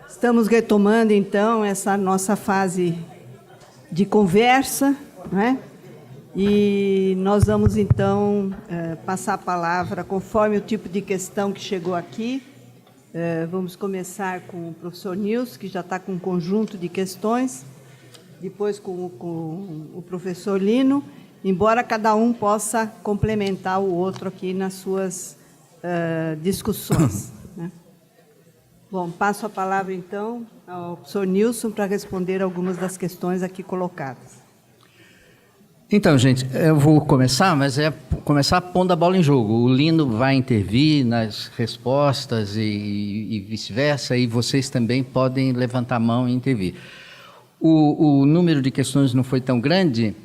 Estamos retomando, então, essa nossa fase de conversa, né? E nós vamos, então, passar a palavra conforme o tipo de questão que chegou aqui. Vamos começar com o professor Nilson, que já está com um conjunto de questões, depois com o professor Lino, embora cada um possa complementar o outro aqui nas suas discussões, né? Bom, passo a palavra, então, ao professor Nilson para responder algumas das questões aqui colocadas. Então, gente, eu vou começar, mas começar pondo a bola em jogo. O Lino vai intervir nas respostas e vice-versa, e vocês também podem levantar a mão e intervir. O número de questões não foi tão grande,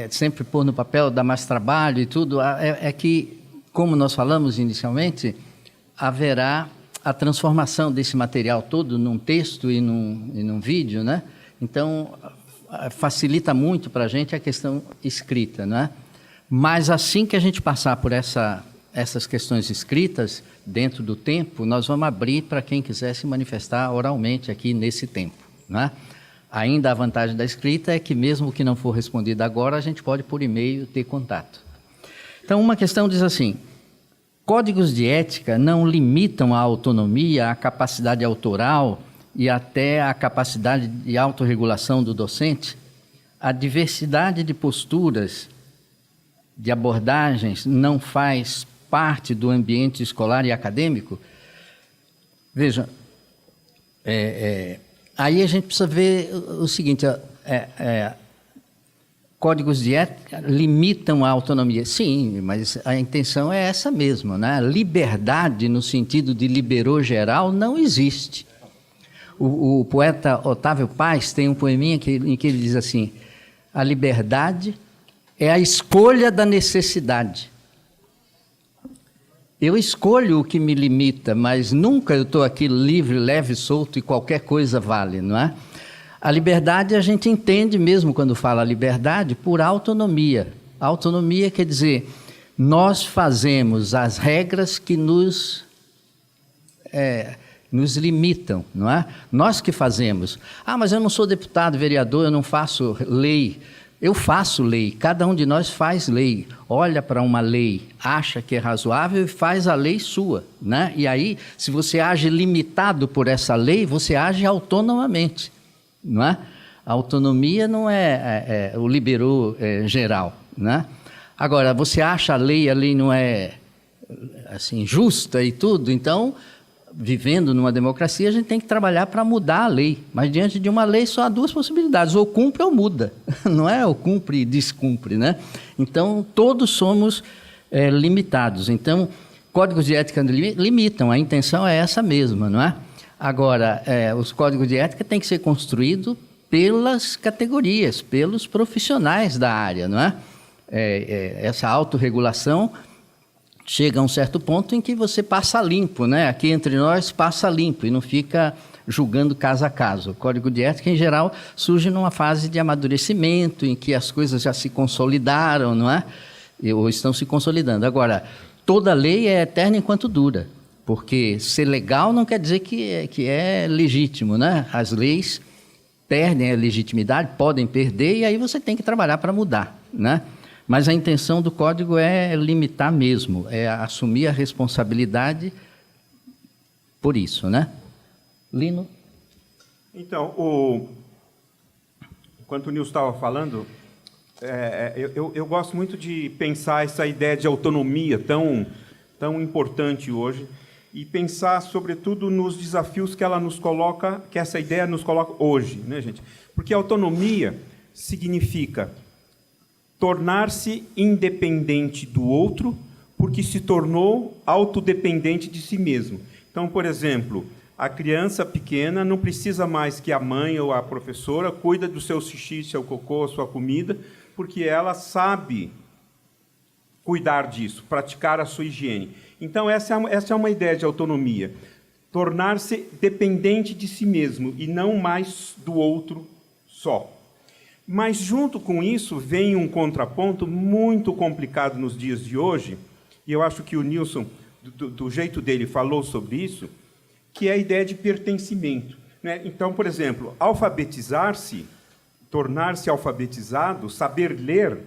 sempre pôr no papel, dá mais trabalho e tudo, é que, como nós falamos inicialmente, haverá a transformação desse material todo num texto e num vídeo, né? Então, facilita muito para a gente a questão escrita, né? Mas assim que a gente passar por essas questões escritas, dentro do tempo, nós vamos abrir para quem quiser se manifestar oralmente aqui nesse tempo, né? Ainda a vantagem da escrita é que, mesmo o que não for respondido agora, a gente pode, por e-mail, ter contato. Então, uma questão diz assim: códigos de ética não limitam a autonomia, a capacidade autoral e até a capacidade de autorregulação do docente? A diversidade de posturas, de abordagens, não faz parte do ambiente escolar e acadêmico? Veja, aí a gente precisa ver o seguinte, códigos de ética limitam a autonomia. Sim, mas a intenção é essa mesmo, né? Liberdade, no sentido de liberou geral, não existe. O poeta Otávio Paz tem um poeminha em que ele diz assim: a liberdade é a escolha da necessidade. Eu escolho o que me limita, mas nunca eu estou aqui livre, leve, solto e qualquer coisa vale, não é? A liberdade a gente entende mesmo quando fala liberdade por autonomia. Autonomia quer dizer, nós fazemos as regras que nos limitam, não é? Nós que fazemos. Ah, mas eu não sou deputado, vereador, eu não faço lei. Eu faço lei, cada um de nós faz lei. Olha para uma lei, acha que é razoável e faz a lei sua, né? E aí, se você age limitado por essa lei, você age autonomamente. Não é? A autonomia não é o liberou geral, né? Agora, você acha a lei não é assim justa e tudo, então, vivendo numa democracia, a gente tem que trabalhar para mudar a lei, mas diante de uma lei só há duas possibilidades: ou cumpre ou muda, não é ou cumpre e descumpre, né? Então, todos somos limitados. Então, códigos de ética limitam, a intenção é essa mesma, não é? Agora, os códigos de ética têm que ser construídos pelas categorias, pelos profissionais da área, não é? Essa autorregulação chega a um certo ponto em que você passa limpo, né? Aqui entre nós passa limpo e não fica julgando caso a caso. O código de ética, em geral, surge numa fase de amadurecimento, em que as coisas já se consolidaram, não é? Ou estão se consolidando. Agora, toda lei é eterna enquanto dura. Porque ser legal não quer dizer que é legítimo, né? As leis perdem a legitimidade, podem perder, e aí você tem que trabalhar para mudar, né? Mas a intenção do código é limitar mesmo, é assumir a responsabilidade por isso, né? Lino? Então, enquanto o Nilson estava falando, eu gosto muito de pensar essa ideia de autonomia tão importante hoje, e pensar, sobretudo, nos desafios que ela nos coloca, que essa ideia nos coloca hoje, né, gente? Porque autonomia significa tornar-se independente do outro, porque se tornou autodependente de si mesmo. Então, por exemplo, a criança pequena não precisa mais que a mãe ou a professora cuida do seu xixi, seu cocô, sua comida, porque ela sabe cuidar disso, praticar a sua higiene. Então, essa é uma ideia de autonomia. Tornar-se dependente de si mesmo e não mais do outro só. Mas, junto com isso, vem um contraponto muito complicado nos dias de hoje, e eu acho que o Nilson, do jeito dele, falou sobre isso, que é a ideia de pertencimento. né? Então, por exemplo, alfabetizar-se, tornar-se alfabetizado, saber ler,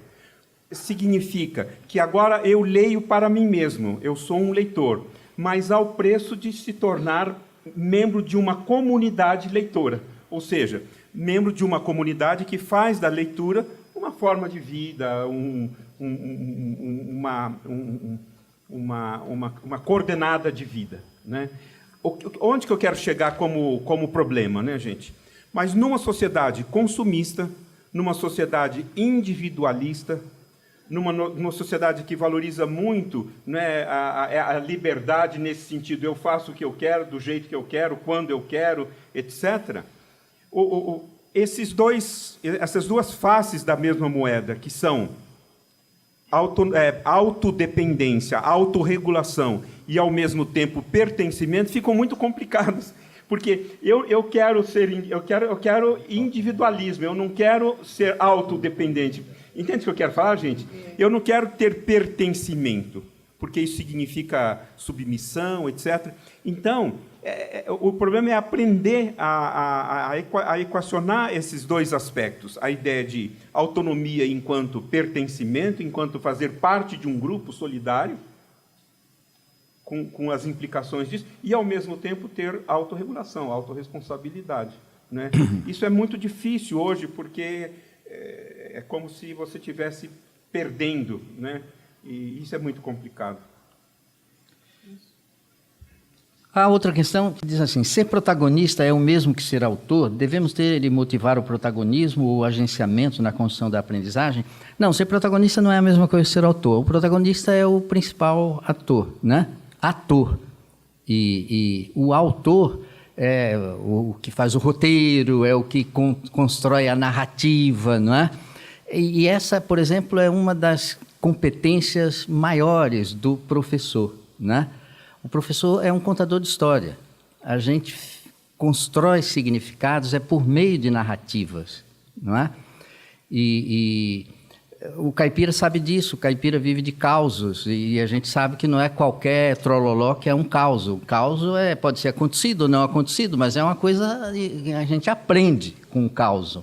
significa que agora eu leio para mim mesmo, eu sou um leitor, mas ao preço de se tornar membro de uma comunidade leitora, ou seja, membro de uma comunidade que faz da leitura uma forma de vida, uma coordenada de vida, né? Onde que eu quero chegar como problema, né, gente? Mas numa sociedade consumista, numa sociedade individualista, numa sociedade que valoriza muito, né, a liberdade nesse sentido, eu faço o que eu quero, do jeito que eu quero, quando eu quero, etc., essas duas faces da mesma moeda, que são autodependência, autorregulação e, ao mesmo tempo, pertencimento, ficam muito complicadas. Porque eu quero individualismo, eu não quero ser autodependente. Entende o que eu quero falar, gente? Eu não quero ter pertencimento, porque isso significa submissão, etc. Então, o problema é aprender a equacionar esses dois aspectos. A ideia de autonomia enquanto pertencimento, enquanto fazer parte de um grupo solidário, com as implicações disso, e, ao mesmo tempo, ter autorregulação, autorresponsabilidade, né? Isso é muito difícil hoje, porque é como se você estivesse perdendo, né? E isso é muito complicado. A outra questão que diz assim: ser protagonista é o mesmo que ser autor? Devemos ter e motivar o protagonismo ou o agenciamento na construção da aprendizagem? Não, ser protagonista não é a mesma coisa que ser autor. O protagonista é o principal ator, né? Ator. E o autor é o que faz o roteiro, é o que constrói a narrativa, não é? E essa, por exemplo, é uma das competências maiores do professor, né? O professor é um contador de história. A gente constrói significados por meio de narrativas, não é? E o caipira sabe disso. O caipira vive de causos, e a gente sabe que não é qualquer trololó que é um caos. O caos pode ser acontecido ou não acontecido, mas é uma coisa que a gente aprende com o caos.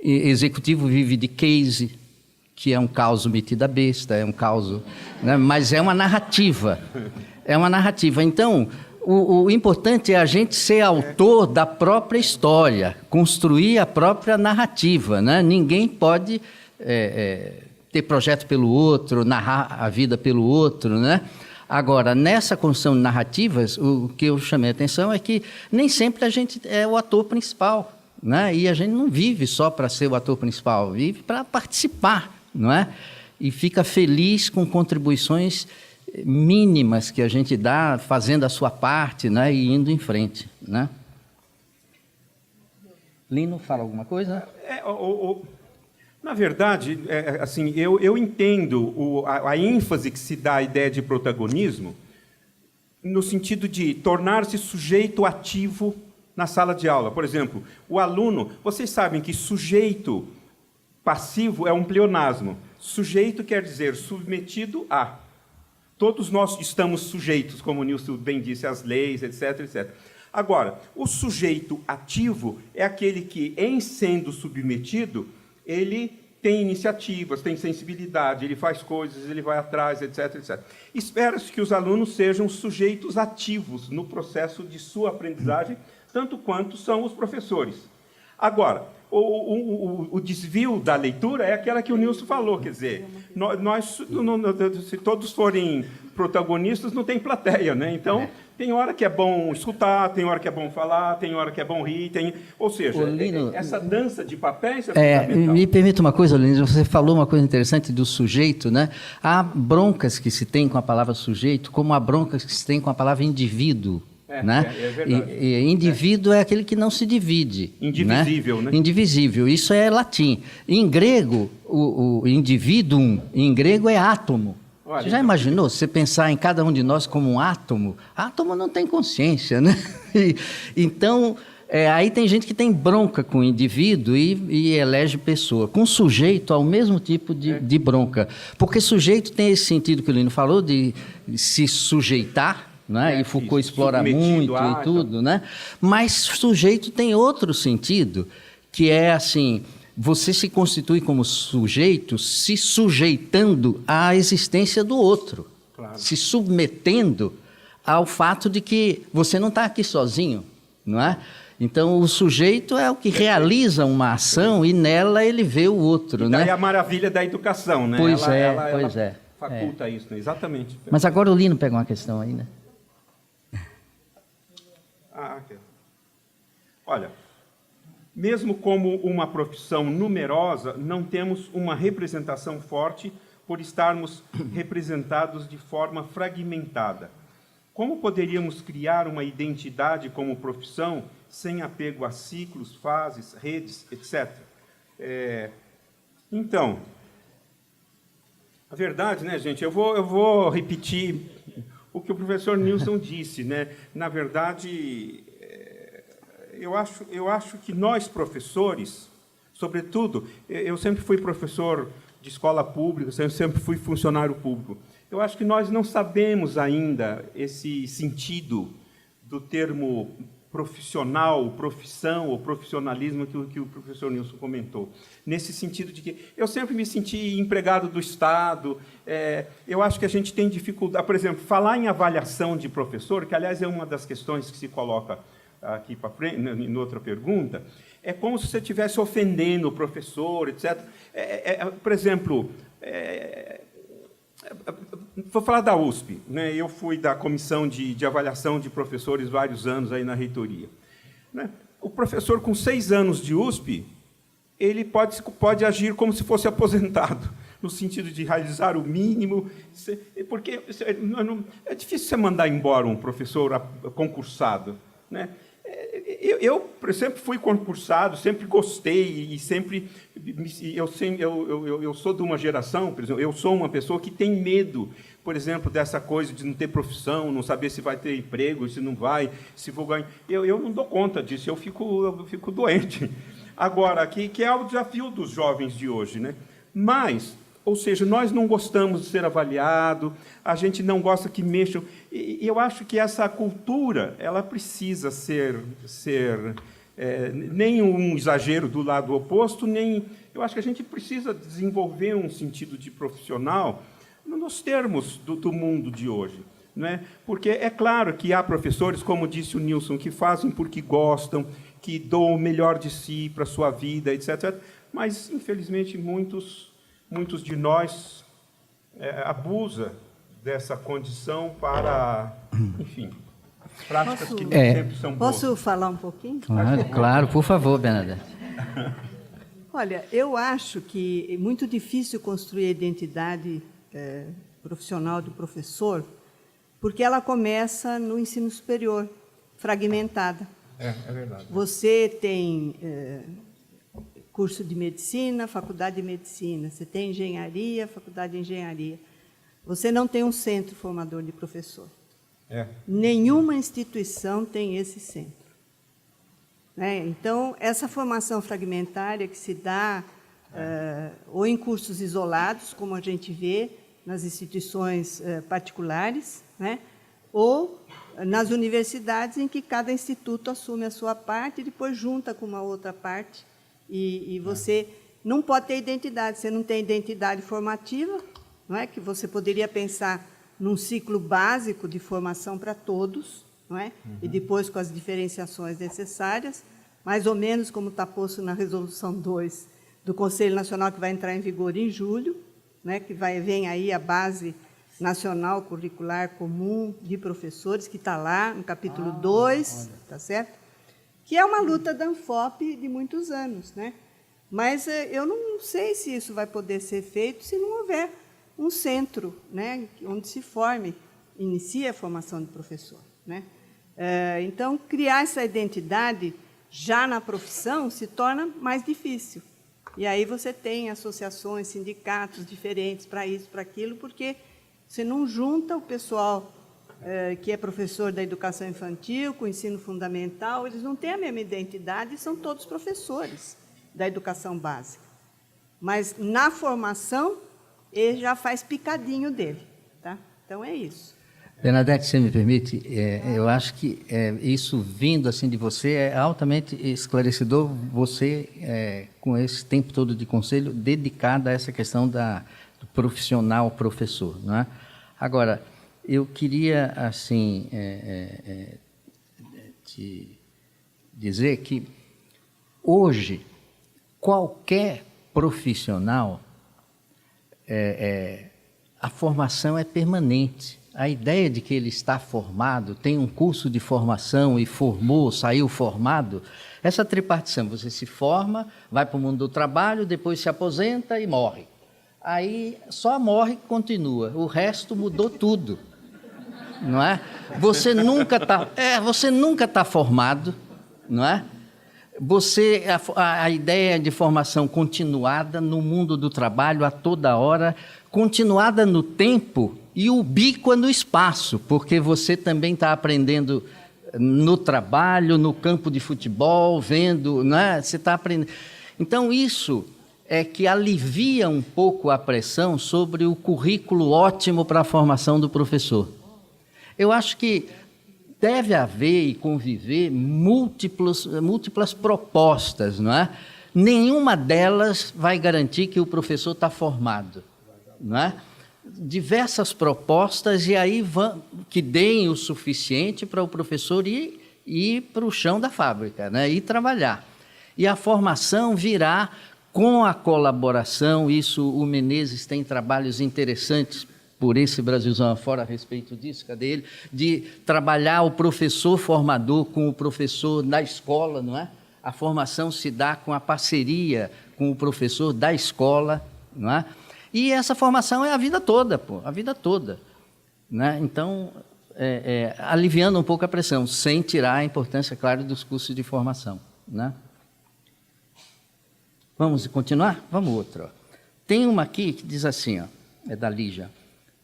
Executivo vive de case, que é um caos metido a besta, é um caos, né? Mas é uma narrativa. É uma narrativa. Então, o importante é a gente ser autor da própria história, construir a própria narrativa, né? Ninguém pode ter projeto pelo outro, narrar a vida pelo outro, né? Agora, nessa construção de narrativas, o que eu chamei a atenção é que nem sempre a gente é o ator principal, né? E a gente não vive só para ser o ator principal, vive para participar, não é? E fica feliz com contribuições mínimas que a gente dá, fazendo a sua parte, né? E indo em frente, né? Lino, fala alguma coisa? Na verdade, assim, eu entendo a ênfase que se dá à ideia de protagonismo no sentido de tornar-se sujeito ativo na sala de aula. Por exemplo, o aluno, vocês sabem que sujeito passivo é um pleonasmo. Sujeito quer dizer submetido a. Todos nós estamos sujeitos, como o Nilson bem disse, às leis, etc, etc. Agora, o sujeito ativo é aquele que, em sendo submetido, ele tem iniciativas, tem sensibilidade, ele faz coisas, ele vai atrás, etc, etc. Espera-se que os alunos sejam sujeitos ativos no processo de sua aprendizagem, tanto quanto são os professores. Agora, o desvio da leitura é aquela que o Nilson falou, quer dizer, se todos forem protagonistas, não tem plateia, né? Então, tem hora que é bom escutar, tem hora que é bom falar, tem hora que é bom rir, ou seja, Lino, essa dança de papéis é fundamental. Me permita uma coisa, Lino, você falou uma coisa interessante do sujeito, né? Há broncas que se tem com a palavra sujeito, como há broncas que se tem com a palavra indivíduo. Né? É verdade. Indivíduo é aquele que não se divide. Indivisível, né? Indivisível, isso é latim. Em grego, o indivíduo, em grego, é átomo. Olha, você já imaginou, se você pensar em cada um de nós como um átomo? Átomo não tem consciência, né? Então, aí tem gente que tem bronca com o indivíduo e elege pessoa. Com sujeito, há o mesmo tipo de bronca. Porque sujeito tem esse sentido que o Lino falou, de se sujeitar, né? E Foucault explora submetido muito a, e tudo, né? Mas sujeito tem outro sentido, que é assim, você se constitui como sujeito se sujeitando à existência do outro, Claro. se submetendo ao fato de que você não está aqui sozinho, não é? Então, o sujeito é o que realiza uma ação e nela ele vê o outro, E daí né? a maravilha da educação, né? Pois ela é. faculta isso, né? Exatamente. Mas agora o Lino pega uma questão aí, né? Ok. Olha, mesmo como uma profissão numerosa, não temos uma representação forte por estarmos representados de forma fragmentada. Como poderíamos criar uma identidade como profissão sem apego a ciclos, fases, redes, etc.? Então, a verdade, né, gente, eu vou repetir o que o professor Nilson disse, né? Na verdade, eu acho que nós, professores, sobretudo, eu sempre fui professor de escola pública, eu sempre fui funcionário público. Eu acho que nós não sabemos ainda esse sentido do termo profissional, profissão ou profissionalismo que o professor Nilson comentou. Nesse sentido de que eu sempre me senti empregado do Estado, eu acho que a gente tem dificuldade, por exemplo, falar em avaliação de professor, que, aliás, é uma das questões que se coloca aqui para frente, em outra pergunta, é como se você estivesse ofendendo o professor, etc. Por exemplo, vou falar da USP, né? Eu fui da comissão de avaliação de professores vários anos aí na reitoria, né? O professor com 6 anos de USP, ele pode agir como se fosse aposentado, no sentido de realizar o mínimo, porque é difícil você mandar embora um professor concursado, né? Eu sempre fui concursado, sempre gostei e sempre eu sou de uma geração, por exemplo, eu sou uma pessoa que tem medo, por exemplo, dessa coisa de não ter profissão, não saber se vai ter emprego, se não vai, se vou ganhar. Eu não dou conta disso, eu fico doente. Agora, que é o desafio dos jovens de hoje, né? Mas, ou seja, nós não gostamos de ser avaliado, a gente não gosta que mexam. E eu acho que essa cultura, ela precisa ser nem um exagero do lado oposto, nem... Eu acho que a gente precisa desenvolver um sentido de profissional nos termos do mundo de hoje, não é? Porque é claro que há professores, como disse o Nilson, que fazem porque gostam, que dão o melhor de si para a sua vida, etc. Mas, infelizmente, muitos de nós abusam dessa condição para, enfim, práticas que nem sempre são boas. Posso falar um pouquinho? Claro, por favor, Bernadette. Olha, eu acho que é muito difícil construir a identidade profissional do professor, porque ela começa no ensino superior, fragmentada. É verdade. Você tem curso de medicina, faculdade de medicina. Você tem engenharia, faculdade de engenharia. Você não tem um centro formador de professor. Nenhuma instituição tem esse centro. Né? Então, essa formação fragmentária que se dá ou em cursos isolados, como a gente vê nas instituições particulares, né? Ou nas universidades, em que cada instituto assume a sua parte e depois junta com uma outra parte. E você não pode ter identidade. Você não tem identidade formativa, não é? Que você poderia pensar num ciclo básico de formação para todos, não é? E depois com as diferenciações necessárias, mais ou menos como está posto na Resolução 2 do Conselho Nacional, que vai entrar em vigor em julho, né? Que vem aí a Base Nacional Curricular Comum de Professores, que está lá no capítulo 2, tá certo? Que é uma luta da ANFOP de muitos anos, né? Mas eu não sei se isso vai poder ser feito se não houver um centro, né, onde se inicia a formação de professor, né? Então, criar essa identidade já na profissão se torna mais difícil. E aí você tem associações, sindicatos diferentes para isso, para aquilo, porque você não junta o pessoal que é professor da educação infantil, com o ensino fundamental, eles não têm a mesma identidade, são todos professores da educação básica. Mas, na formação, ele já faz picadinho dele. Tá? Então, é isso. Bernadette, se me permite, eu acho que isso vindo assim de você é altamente esclarecedor, você com esse tempo todo de conselho dedicado a essa questão do profissional professor, não é? Agora, eu queria assim te dizer que hoje qualquer profissional a formação é permanente. A ideia de que ele está formado, tem um curso de formação e formou, saiu formado, essa tripartição, você se forma, vai para o mundo do trabalho, depois se aposenta e morre. Aí só morre e continua, o resto mudou tudo, não é? Você nunca está formado, não é? A ideia de formação continuada no mundo do trabalho a toda hora, continuada no tempo e ubíqua no espaço, porque você também está aprendendo no trabalho, no campo de futebol, vendo, né? Você está aprendendo. Então, isso é que alivia um pouco a pressão sobre o currículo ótimo para a formação do professor. Eu acho que deve haver e conviver múltiplas propostas, não é? Nenhuma delas vai garantir que o professor está formado, não é? Diversas propostas e aí que deem o suficiente para o professor ir para o chão da fábrica, né? Ir trabalhar. E a formação virá com a colaboração, isso o Menezes tem trabalhos interessantes por esse Brasilzão afora a respeito disso, cadê ele? De trabalhar o professor formador com o professor da escola, não é? A formação se dá com a parceria com o professor da escola, não é? E essa formação é a vida toda, a vida toda, né? Então, aliviando um pouco a pressão, sem tirar a importância, claro, dos cursos de formação, né? Vamos continuar? Vamos outro. Ó. Tem uma aqui que diz assim, ó, é da Lígia.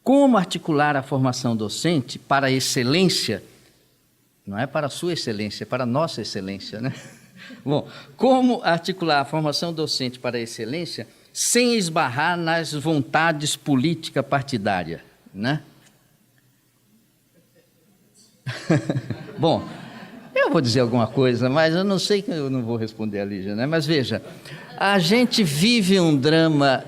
Como articular a formação docente para a excelência, não é para a sua excelência, é para a nossa excelência, né? Bom, como articular a formação docente para a excelência sem esbarrar nas vontades política partidária, né? Bom, eu vou dizer alguma coisa, mas eu não sei que eu não vou responder a Lígia, né? Mas veja, a gente vive um drama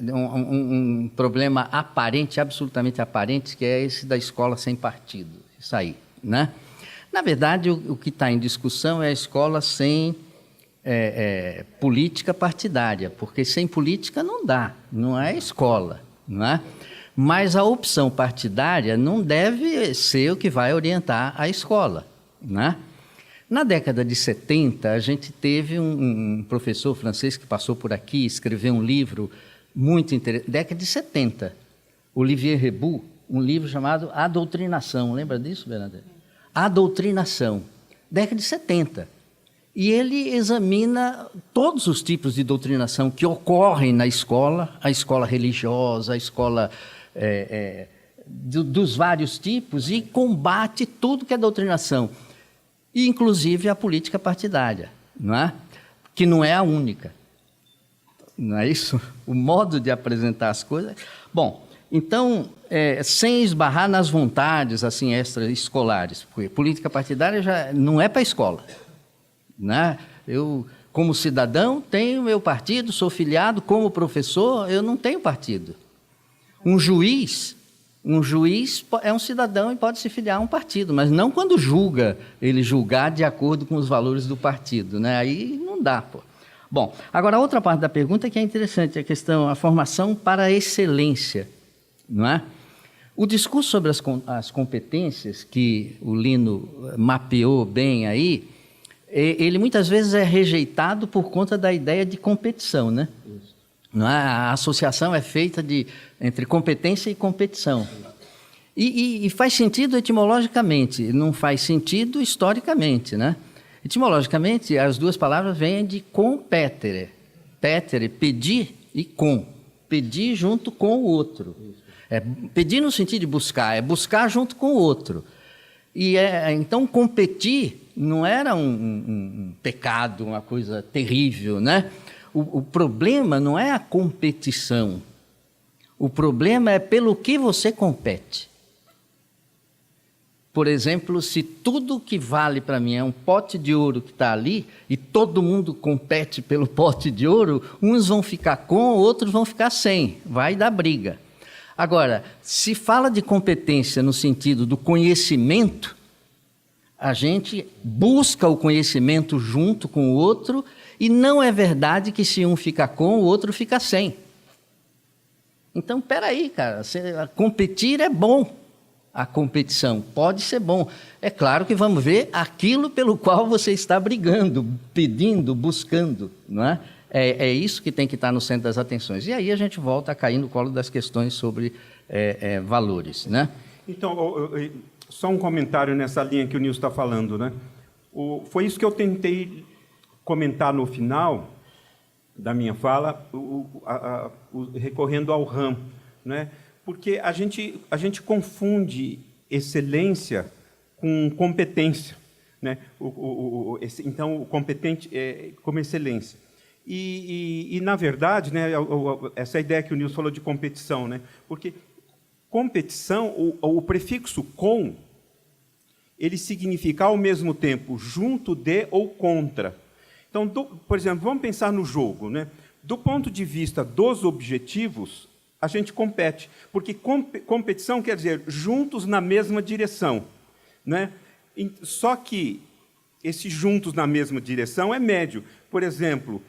um problema aparente, absolutamente aparente, que é esse da escola sem partido, isso aí, né? Na verdade, o que está em discussão é a escola sem política partidária, porque sem política não dá, não é escola, não é? Mas a opção partidária não deve ser o que vai orientar a escola, né? Na década de 70, a gente teve um professor francês que passou por aqui, escreveu um livro muito interessante, década de 70, Olivier Reboux, um livro chamado A Doutrinação, lembra disso, Bernadette? A Doutrinação, década de 70. E ele examina todos os tipos de doutrinação que ocorrem na escola, a escola religiosa, a escola dos vários tipos, e combate tudo que é doutrinação, e inclusive a política partidária, não é? Que não é a única. Não é isso? O modo de apresentar as coisas. Bom, então, sem esbarrar nas vontades assim extraescolares, porque política partidária já não é para a escola, né? Eu, como cidadão, tenho meu partido, sou filiado, como professor, eu não tenho partido. Um juiz é um cidadão e pode se filiar a um partido, mas não quando julga, ele julgar de acordo com os valores do partido, né? Aí não dá, pô. Bom, agora a outra parte da pergunta que é interessante, a formação para a excelência, não é? O discurso sobre as competências que o Lino mapeou bem aí, ele muitas vezes é rejeitado por conta da ideia de competição, né? Não é? A associação é feita entre competência e competição. E faz sentido etimologicamente, não faz sentido historicamente, né? Etimologicamente, as duas palavras vêm de competere. Petere, pedir, e com. Pedir junto com o outro. Pedir no sentido de buscar, é buscar junto com o outro. E então, competir não era um pecado, uma coisa terrível, né? O problema não é a competição. O problema é pelo que você compete. Por exemplo, se tudo que vale para mim é um pote de ouro que está ali, e todo mundo compete pelo pote de ouro, uns vão ficar com, outros vão ficar sem. Vai dar briga. Agora, se fala de competência no sentido do conhecimento, a gente busca o conhecimento junto com o outro, e não é verdade que se um fica com, o outro fica sem. Então, espera aí, cara, competir é bom. A competição pode ser bom. É claro que vamos ver aquilo pelo qual você está brigando, pedindo, buscando, não é? É isso que tem que estar no centro das atenções. E aí a gente volta a cair no colo das questões sobre valores, né? Então, só um comentário nessa linha que o Nilson está falando, né? Foi isso que eu tentei comentar no final da minha fala, recorrendo ao RAM, né? Porque a gente confunde excelência com competência, né? Então, o competente é como excelência. E na verdade, né, essa ideia que o Nilson falou de competição, né? Porque competição, o prefixo com, ele significa ao mesmo tempo junto de ou contra. Então, por exemplo, vamos pensar no jogo, né? Do ponto de vista dos objetivos, a gente compete, porque competição quer dizer juntos na mesma direção, né? Só que esse juntos na mesma direção é médio. Por exemplo,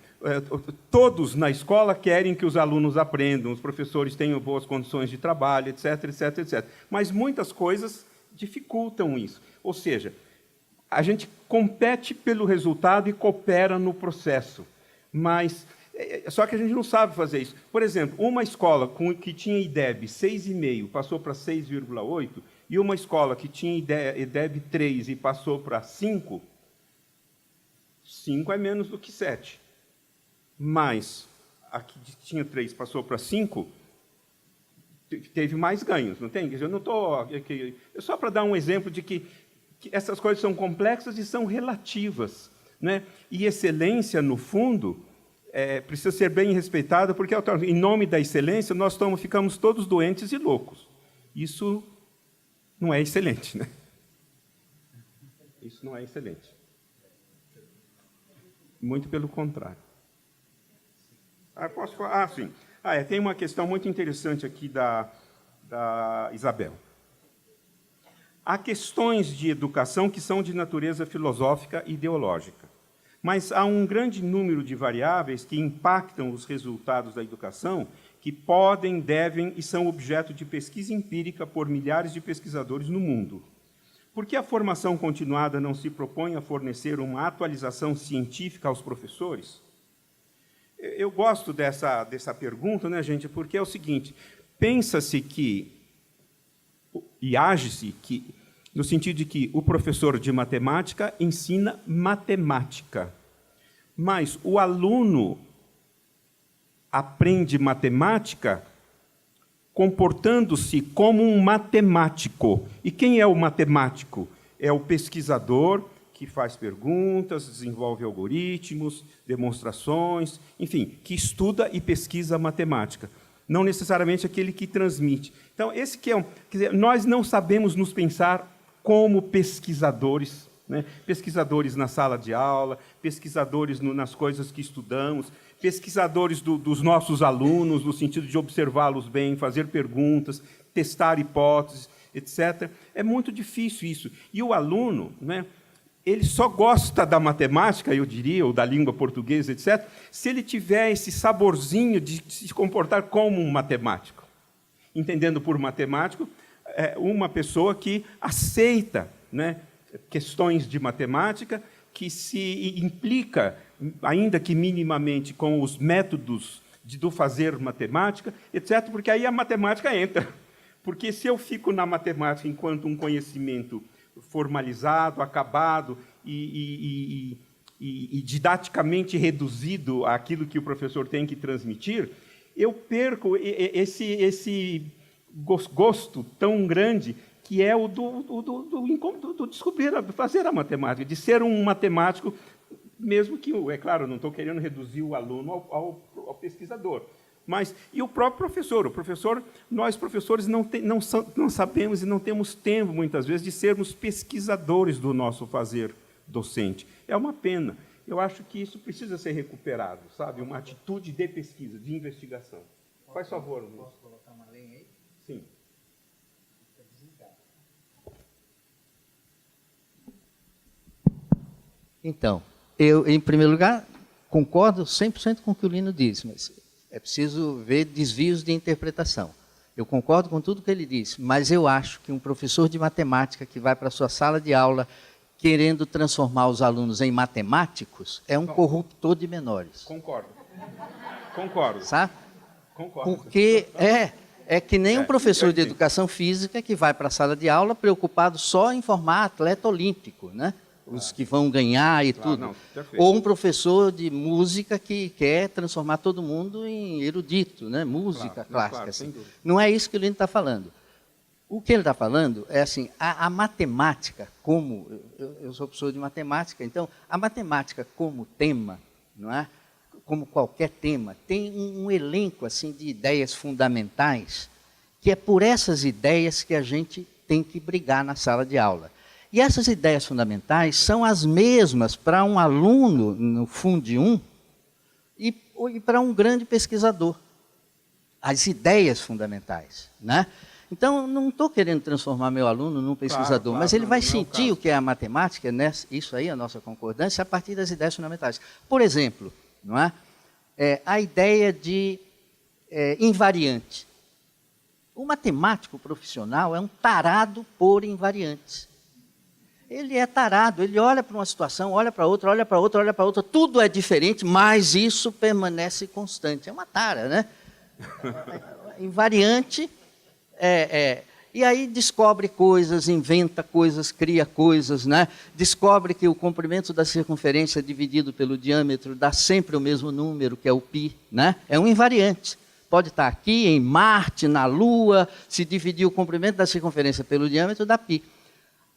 todos na escola querem que os alunos aprendam, os professores tenham boas condições de trabalho, etc, etc, etc. Mas muitas coisas dificultam isso. Ou seja, a gente compete pelo resultado e coopera no processo, mas só que a gente não sabe fazer isso. Por exemplo, uma escola que tinha IDEB 6,5 passou para 6,8, e uma escola que tinha IDEB 3 e passou para 5, 5 é menos do que 7. Mas a que tinha 3 passou para 5, teve mais ganhos, não tem? Eu não estou aqui, só para dar um exemplo de que essas coisas são complexas e são relativas, né? E excelência, no fundo, precisa ser bem respeitada, porque, em nome da excelência, nós ficamos todos doentes e loucos. Isso não é excelente, né? Isso não é excelente. Muito pelo contrário. Posso falar? Sim. Tem uma questão muito interessante aqui da Isabel. Há questões de educação que são de natureza filosófica e ideológica, mas há um grande número de variáveis que impactam os resultados da educação, que podem, devem e são objeto de pesquisa empírica por milhares de pesquisadores no mundo. Por que a formação continuada não se propõe a fornecer uma atualização científica aos professores? Eu gosto dessa pergunta, né, gente, porque é o seguinte: pensa-se que, e age-se que, no sentido de que o professor de matemática ensina matemática, mas o aluno aprende matemática comportando-se como um matemático. E quem é o matemático? É o pesquisador que faz perguntas, desenvolve algoritmos, demonstrações, enfim, que estuda e pesquisa matemática. Não necessariamente aquele que transmite. Então, esse que quer dizer, nós não sabemos nos pensar como pesquisadores, né? Pesquisadores na sala de aula, pesquisadores nas coisas que estudamos, pesquisadores dos nossos alunos, no sentido de observá-los bem, fazer perguntas, testar hipóteses, etc. É muito difícil isso. E o aluno, né, ele só gosta da matemática, eu diria, ou da língua portuguesa, etc., se ele tiver esse saborzinho de se comportar como um matemático. Entendendo por matemático, uma pessoa que aceita, né, questões de matemática, que se implica, ainda que minimamente, com os métodos do fazer matemática, etc., porque aí a matemática entra. Porque se eu fico na matemática enquanto um conhecimento formalizado, acabado e didaticamente reduzido àquilo que o professor tem que transmitir, eu perco esse gosto tão grande que é o do descobrir, fazer a matemática, de ser um matemático, mesmo que, é claro, não estou querendo reduzir o aluno ao pesquisador, Mas, e o próprio professor? O professor, nós professores não sabemos e não temos tempo, muitas vezes, de sermos pesquisadores do nosso fazer docente. É uma pena. Eu acho que isso precisa ser recuperado, sabe? Uma atitude de pesquisa, de investigação. Faz favor, Luiz. Posso colocar uma lenha aí? Sim. Então, eu, em primeiro lugar, concordo 100% com o que o Lino diz, mas é preciso ver desvios de interpretação. Eu concordo com tudo que ele disse, mas eu acho que um professor de matemática que vai para a sua sala de aula querendo transformar os alunos em matemáticos é um corruptor de menores. Concordo. Concordo. Sabe? Concordo. Porque é que nem um professor de educação física que vai para a sala de aula preocupado só em formar atleta olímpico, né? Os que vão ganhar e tudo. Não, perfeito. Ou um professor de música que quer transformar todo mundo em erudito, né? Música clássica. Claro, assim. sem dúvida. Não é isso que o Lino está falando. O que ele está falando é assim, a matemática como... Eu sou professor de matemática, então a matemática como tema, não é? Como qualquer tema, tem um elenco assim, de ideias fundamentais, que é por essas ideias que a gente tem que brigar na sala de aula. E essas ideias fundamentais são as mesmas para um aluno no Fundo 1 e para um grande pesquisador. As ideias fundamentais, né? Então, não estou querendo transformar meu aluno num pesquisador, mas ele vai sentir o que é a matemática, né? Isso aí, a nossa concordância, a partir das ideias fundamentais. Por exemplo, não é? A ideia de invariante. O matemático profissional é um tarado por invariantes. Ele é tarado, ele olha para uma situação, olha para outra, olha para outra, olha para outra, tudo é diferente, mas isso permanece constante. É uma tara, né? Invariante, e aí descobre coisas, inventa coisas, cria coisas, né? Descobre que o comprimento da circunferência dividido pelo diâmetro dá sempre o mesmo número, que é o π, né? É um invariante. Pode estar aqui, em Marte, na Lua, se dividir o comprimento da circunferência pelo diâmetro, dá π.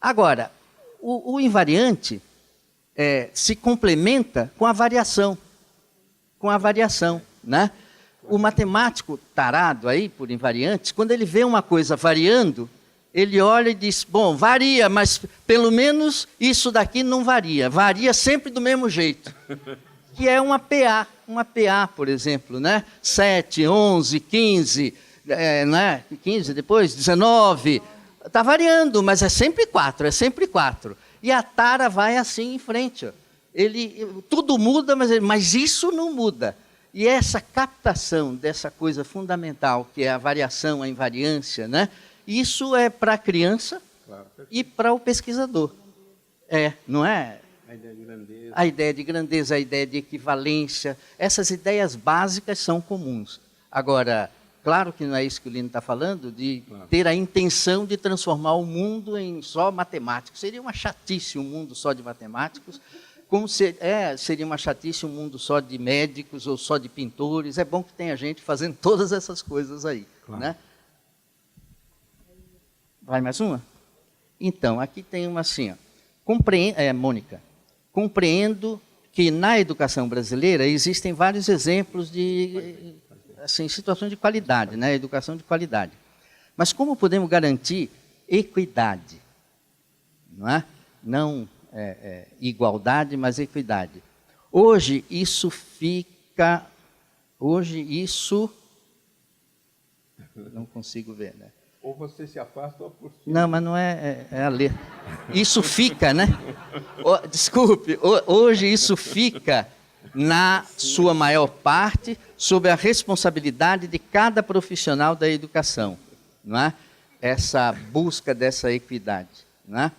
Agora, o invariante se complementa com a variação. Com a variação, né? O matemático tarado aí, por invariantes, quando ele vê uma coisa variando, ele olha e diz, bom, varia, mas pelo menos isso daqui não varia. Varia sempre do mesmo jeito. Que é uma PA, por exemplo, né? 7, 11, 15, né? 15, depois 19... Está variando, mas é sempre 4, é sempre 4. E a tara vai assim em frente. Ó. Tudo muda, mas isso não muda. E essa captação dessa coisa fundamental, que é a variação, a invariância, né? Isso é para a criança e para o pesquisador. Não é? A ideia de grandeza. A ideia de grandeza, a ideia de equivalência. Essas ideias básicas são comuns. Agora... Claro que não é isso que o Lino está falando, de ter a intenção de transformar o mundo em só matemáticos. Seria uma chatice um mundo só de matemáticos, como seria uma chatice um mundo só de médicos ou só de pintores. É bom que tenha gente fazendo todas essas coisas aí. Claro. Né? Vai mais uma? Então, aqui tem uma assim, ó. Mônica, compreendo que na educação brasileira existem vários exemplos de... assim, situações de qualidade, né? Educação de qualidade. Mas como podemos garantir equidade? Não é? Não igualdade, mas equidade. Hoje isso fica... Não consigo ver, né? Ou você se afasta ou por cima. Não, mas não é a letra. Isso fica, né? Desculpe, hoje isso fica... na sua maior parte, sob a responsabilidade de cada profissional da educação, não é? Essa busca dessa equidade, não é?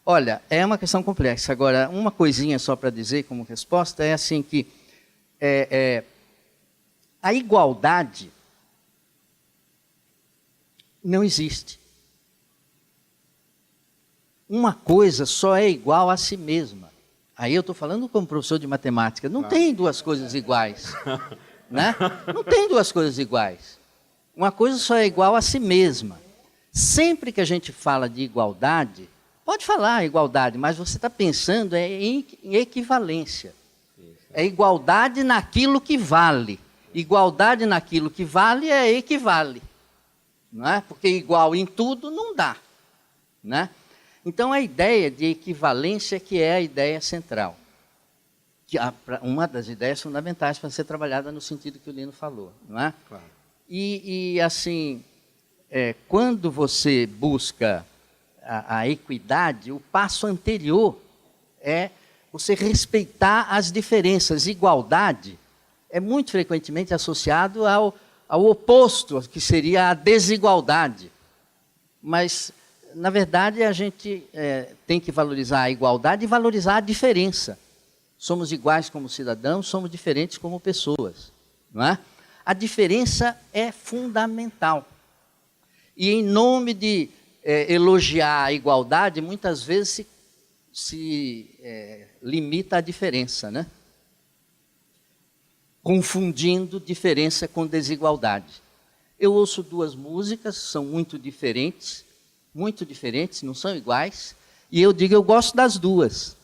Olha, é uma questão complexa. Agora, uma coisinha só para dizer como resposta é assim que a igualdade não existe. Uma coisa só é igual a si mesma. Aí eu estou falando como professor de matemática. Não tem duas coisas iguais. Né? Não tem duas coisas iguais. Uma coisa só é igual a si mesma. Sempre que a gente fala de igualdade, pode falar igualdade, mas você está pensando em equivalência. É igualdade naquilo que vale. Igualdade naquilo que vale é equivale, não é? Porque igual em tudo não dá, né? Então, a ideia de equivalência que é a ideia central, que uma das ideias fundamentais para ser trabalhada no sentido que o Lino falou, não é? Claro. E assim, quando você busca a equidade, o passo anterior é você respeitar as diferenças. Igualdade é muito frequentemente associado ao oposto, que seria a desigualdade. Mas, na verdade, a gente tem que valorizar a igualdade e valorizar a diferença. Somos iguais como cidadãos, somos diferentes como pessoas, não é? A diferença é fundamental. E em nome de elogiar a igualdade, muitas vezes se limita à diferença, né? Confundindo diferença com desigualdade. Eu ouço duas músicas, são muito diferentes, não são iguais, e eu digo, eu gosto das duas.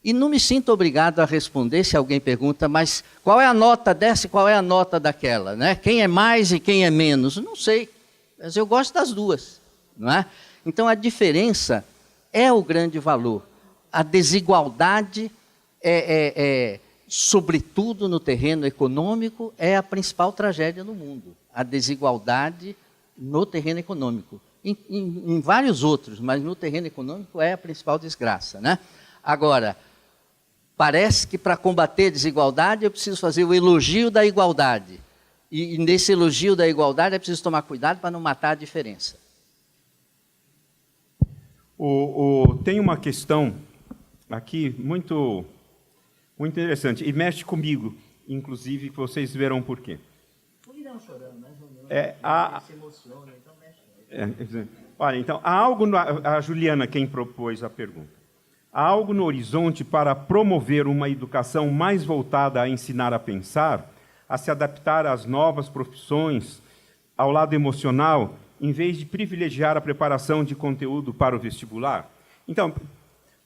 E não me sinto obrigado a responder se alguém pergunta, mas qual é a nota dessa e qual é a nota daquela, né? Quem é mais e quem é menos? Não sei, mas eu gosto das duas, não é? Então, a diferença é o grande valor. A desigualdade sobretudo no terreno econômico, é a principal tragédia no mundo. A desigualdade no terreno econômico. Em vários outros, mas no terreno econômico é a principal desgraça, né? Agora, parece que para combater a desigualdade eu preciso fazer o elogio da igualdade. E nesse elogio da igualdade é preciso tomar cuidado para não matar a diferença. Tem uma questão aqui muito interessante, e mexe comigo, inclusive, que vocês verão por quê. Se emociona, então mexe. Olha, então, há algo, a Juliana quem propôs a pergunta, há algo no horizonte para promover uma educação mais voltada a ensinar a pensar, a se adaptar às novas profissões, ao lado emocional, em vez de privilegiar a preparação de conteúdo para o vestibular? Então,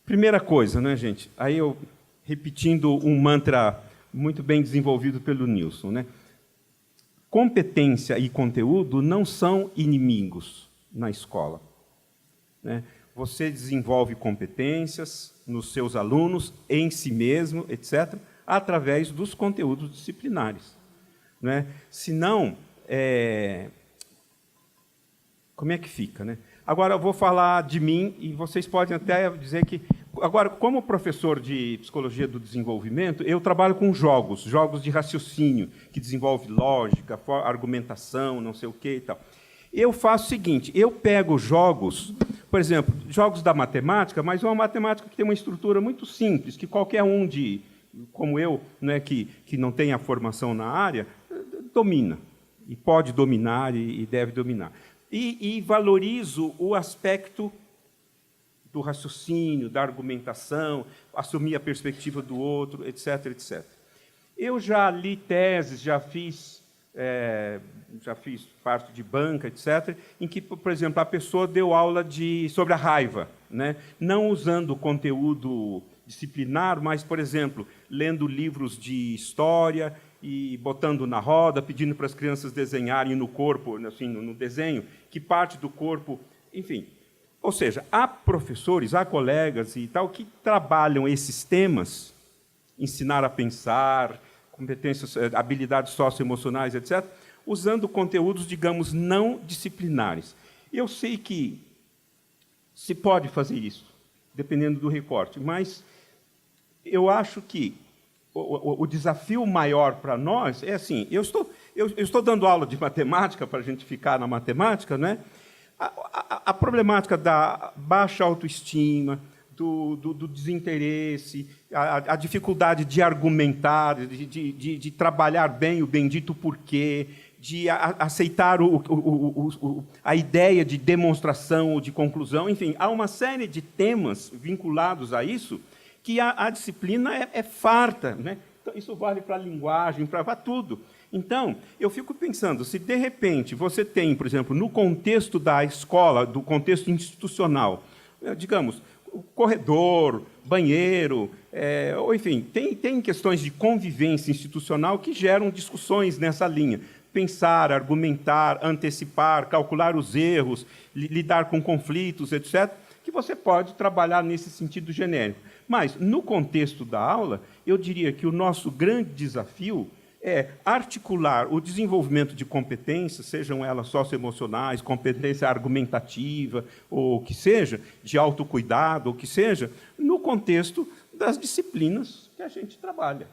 primeira coisa, né, gente? Aí eu, repetindo um mantra muito bem desenvolvido pelo Nilson, né? Competência e conteúdo não são inimigos na escola, né? Você desenvolve competências nos seus alunos, em si mesmo, etc., através dos conteúdos disciplinares, né? Senão, como é que fica, né? Agora, eu vou falar de mim, e vocês podem até dizer que... Agora, como professor de Psicologia do Desenvolvimento, eu trabalho com jogos de raciocínio, que desenvolve lógica, argumentação, não sei o quê e tal. Eu faço o seguinte, eu pego jogos, por exemplo, jogos da matemática, mas uma matemática que tem uma estrutura muito simples, que qualquer um como eu, né, que não tem a formação na área, domina, e pode dominar e deve dominar. E valorizo o aspecto do raciocínio, da argumentação, assumir a perspectiva do outro, etc., etc. Eu já li teses, já fiz parte de banca, etc., em que, por exemplo, a pessoa deu aula sobre a raiva, né? Não usando conteúdo disciplinar, mas, por exemplo, lendo livros de história e botando na roda, pedindo para as crianças desenharem no corpo, assim, no desenho, que parte do corpo, enfim. Ou seja, há professores, há colegas e tal que trabalham esses temas, ensinar a pensar, competências, habilidades socioemocionais, etc., usando conteúdos, digamos, não disciplinares. Eu sei que se pode fazer isso, dependendo do recorte, mas eu acho que o desafio maior para nós é assim, eu estou dando aula de matemática, para a gente ficar na matemática, né? A problemática da baixa autoestima, do desinteresse, a dificuldade de argumentar, de trabalhar bem o bendito porquê, de aceitar a ideia de demonstração ou de conclusão, enfim, há uma série de temas vinculados a isso que a disciplina é farta, né? Então, isso vale para a linguagem, para tudo. Então, eu fico pensando, se de repente você tem, por exemplo, no contexto da escola, do contexto institucional, digamos, o corredor, banheiro, ou enfim, tem questões de convivência institucional que geram discussões nessa linha. Pensar, argumentar, antecipar, calcular os erros, lidar com conflitos, etc., que você pode trabalhar nesse sentido genérico. Mas, no contexto da aula, eu diria que o nosso grande desafio é articular o desenvolvimento de competências, sejam elas socioemocionais, competência argumentativa, ou o que seja, de autocuidado, ou o que seja, no contexto das disciplinas que a gente trabalha.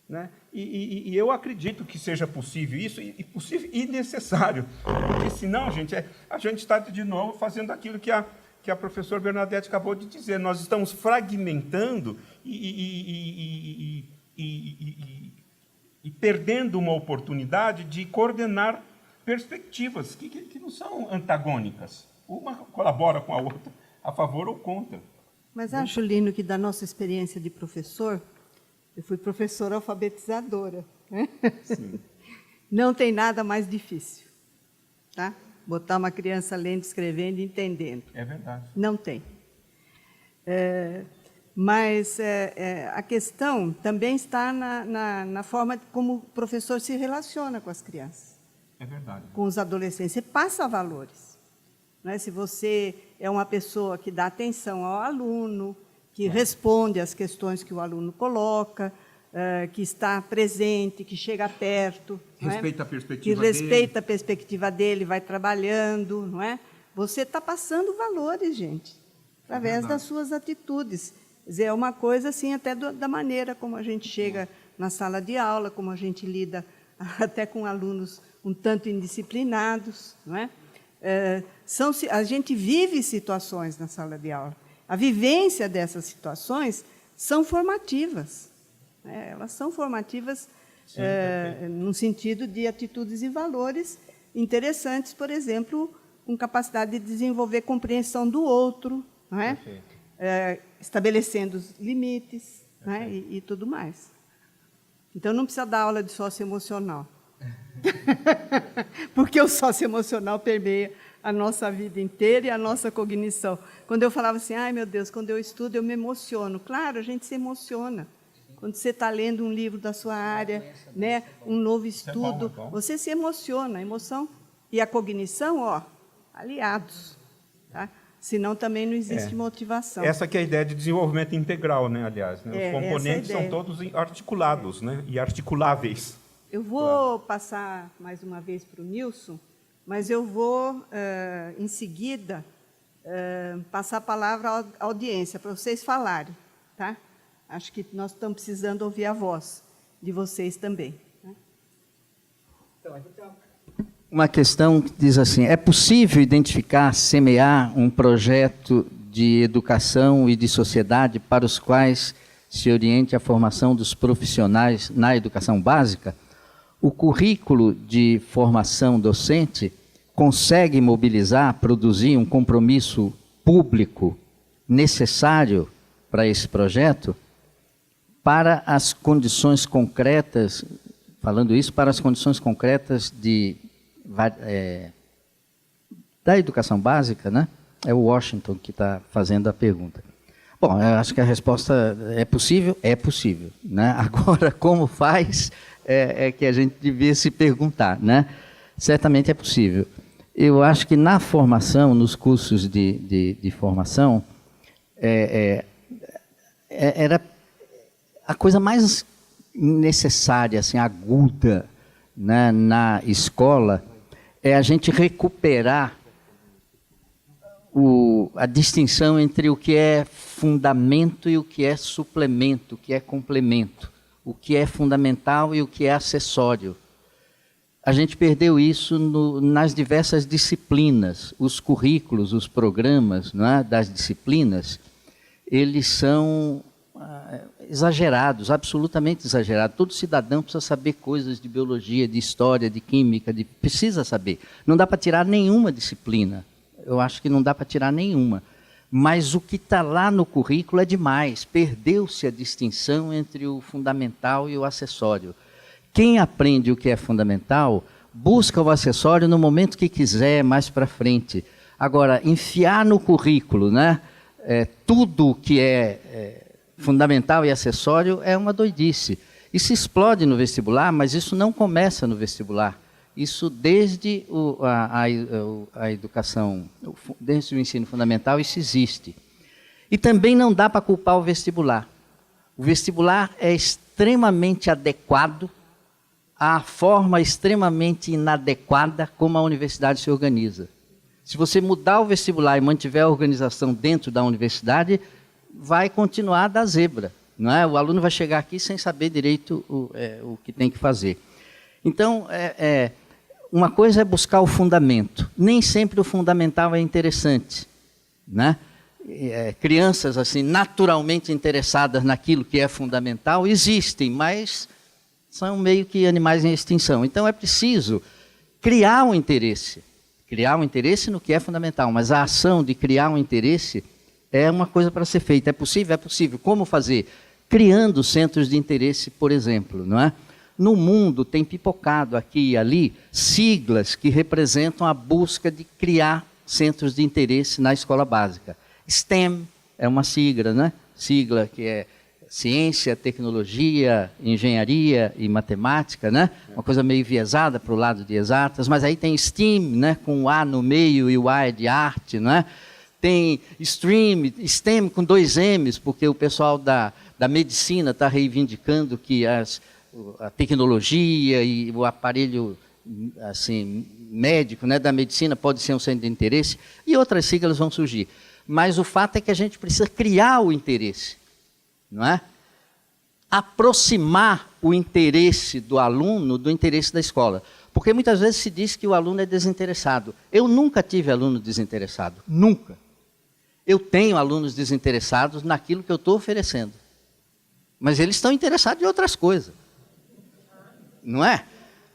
Né? E eu acredito que seja possível isso, possível e necessário, porque senão, gente, a gente está, de novo, fazendo aquilo que a professora Bernadette acabou de dizer. Nós estamos fragmentando e perdendo uma oportunidade de coordenar perspectivas que não são antagônicas. Uma colabora com a outra, a favor ou contra. Mas acho, Lino, que da nossa experiência de professor, eu fui professora alfabetizadora, né? Sim. Não tem nada mais difícil, tá? Botar uma criança lendo, escrevendo e entendendo. É verdade. Não tem. Mas a questão também está na forma como o professor se relaciona com as crianças. É verdade. Com os adolescentes. Você passa valores. Né? Se você é uma pessoa que dá atenção ao aluno, que responde às questões que o aluno coloca, que está presente, que chega perto. Respeita a perspectiva dele. Que respeita a perspectiva dele, vai trabalhando. Não é? Você está passando valores, gente, através das suas atitudes. Quer dizer, é uma coisa assim, até da maneira como a gente chega na sala de aula, como a gente lida até com alunos um tanto indisciplinados. Não é? A gente vive situações na sala de aula. A vivência dessas situações são formativas. Né? Elas são formativas no sentido de atitudes e valores interessantes, por exemplo, com capacidade de desenvolver compreensão do outro, não é? Estabelecendo os limites, né? e tudo mais. Então, não precisa dar aula de socioemocional, porque o socioemocional permeia a nossa vida inteira e a nossa cognição. Quando eu falava assim, ai, meu Deus, quando eu estudo, eu me emociono. Claro, a gente se emociona. Quando você está lendo um livro da sua área, né, um novo estudo, você se emociona. A emoção e a cognição, aliados. Tá? Senão também não existe motivação. Essa que é a ideia de desenvolvimento integral, né, aliás. Né? Os componentes são todos articulados, né, e articuláveis. Eu vou passar mais uma vez para o Nilson, mas eu vou, em seguida, passar a palavra à audiência, para vocês falarem. Tá? Acho que nós estamos precisando ouvir a voz de vocês também. Né? Uma questão que diz assim, é possível identificar, semear um projeto de educação e de sociedade para os quais se oriente a formação dos profissionais na educação básica? O currículo de formação docente consegue mobilizar, produzir um compromisso público necessário para esse projeto? Para as condições concretas, falando isso, para as condições concretas da educação básica, né? É o Washington que está fazendo a pergunta. Bom, eu acho que a resposta é possível? É possível. Né? Agora, como faz, é que a gente devia se perguntar. Né? Certamente é possível. Eu acho que na formação, nos cursos de formação, era a coisa mais necessária, assim, aguda, né, na escola, é a gente recuperar a distinção entre o que é fundamento e o que é suplemento, o que é complemento, o que é fundamental e o que é acessório. A gente perdeu isso nas diversas disciplinas. Os currículos, os programas, não é, das disciplinas, eles são exagerados, absolutamente exagerados. Todo cidadão precisa saber coisas de biologia, de história, de química, precisa saber. Não dá para tirar nenhuma disciplina. Eu acho que não dá para tirar nenhuma. Mas o que está lá no currículo é demais. Perdeu-se a distinção entre o fundamental e o acessório. Quem aprende o que é fundamental, busca o acessório no momento que quiser, mais para frente. Agora, enfiar no currículo, né, tudo que é fundamental e acessório é uma doidice. Isso explode no vestibular, mas isso não começa no vestibular. Isso desde a educação, desde o ensino fundamental, isso existe. E também não dá para culpar o vestibular. O vestibular é extremamente adequado à forma extremamente inadequada como a universidade se organiza. Se você mudar o vestibular e mantiver a organização dentro da universidade, vai continuar da zebra, não é? O aluno vai chegar aqui sem saber direito o que tem que fazer. Então, uma coisa é buscar o fundamento. Nem sempre o fundamental é interessante, né? Crianças assim naturalmente interessadas naquilo que é fundamental existem, mas são meio que animais em extinção. Então, é preciso criar um interesse no que é fundamental, mas a ação de criar um interesse é uma coisa para ser feita. É possível? É possível. Como fazer? Criando centros de interesse, por exemplo, não é? No mundo tem pipocado aqui e ali siglas que representam a busca de criar centros de interesse na escola básica. STEM é uma sigla, né? Sigla que é ciência, tecnologia, engenharia e matemática, né? Uma coisa meio enviesada para o lado de exatas, mas aí tem STEAM, né? Com o A no meio e o A é de arte, né? Tem STEM com 2 M's, porque o pessoal da medicina está reivindicando que a tecnologia e o aparelho assim, médico, né, da medicina pode ser um centro de interesse, e outras siglas vão surgir. Mas o fato é que a gente precisa criar o interesse, não é? Aproximar o interesse do aluno do interesse da escola. Porque muitas vezes se diz que o aluno é desinteressado. Eu nunca tive aluno desinteressado, nunca. Eu tenho alunos desinteressados naquilo que eu estou oferecendo. Mas eles estão interessados em outras coisas. Não é?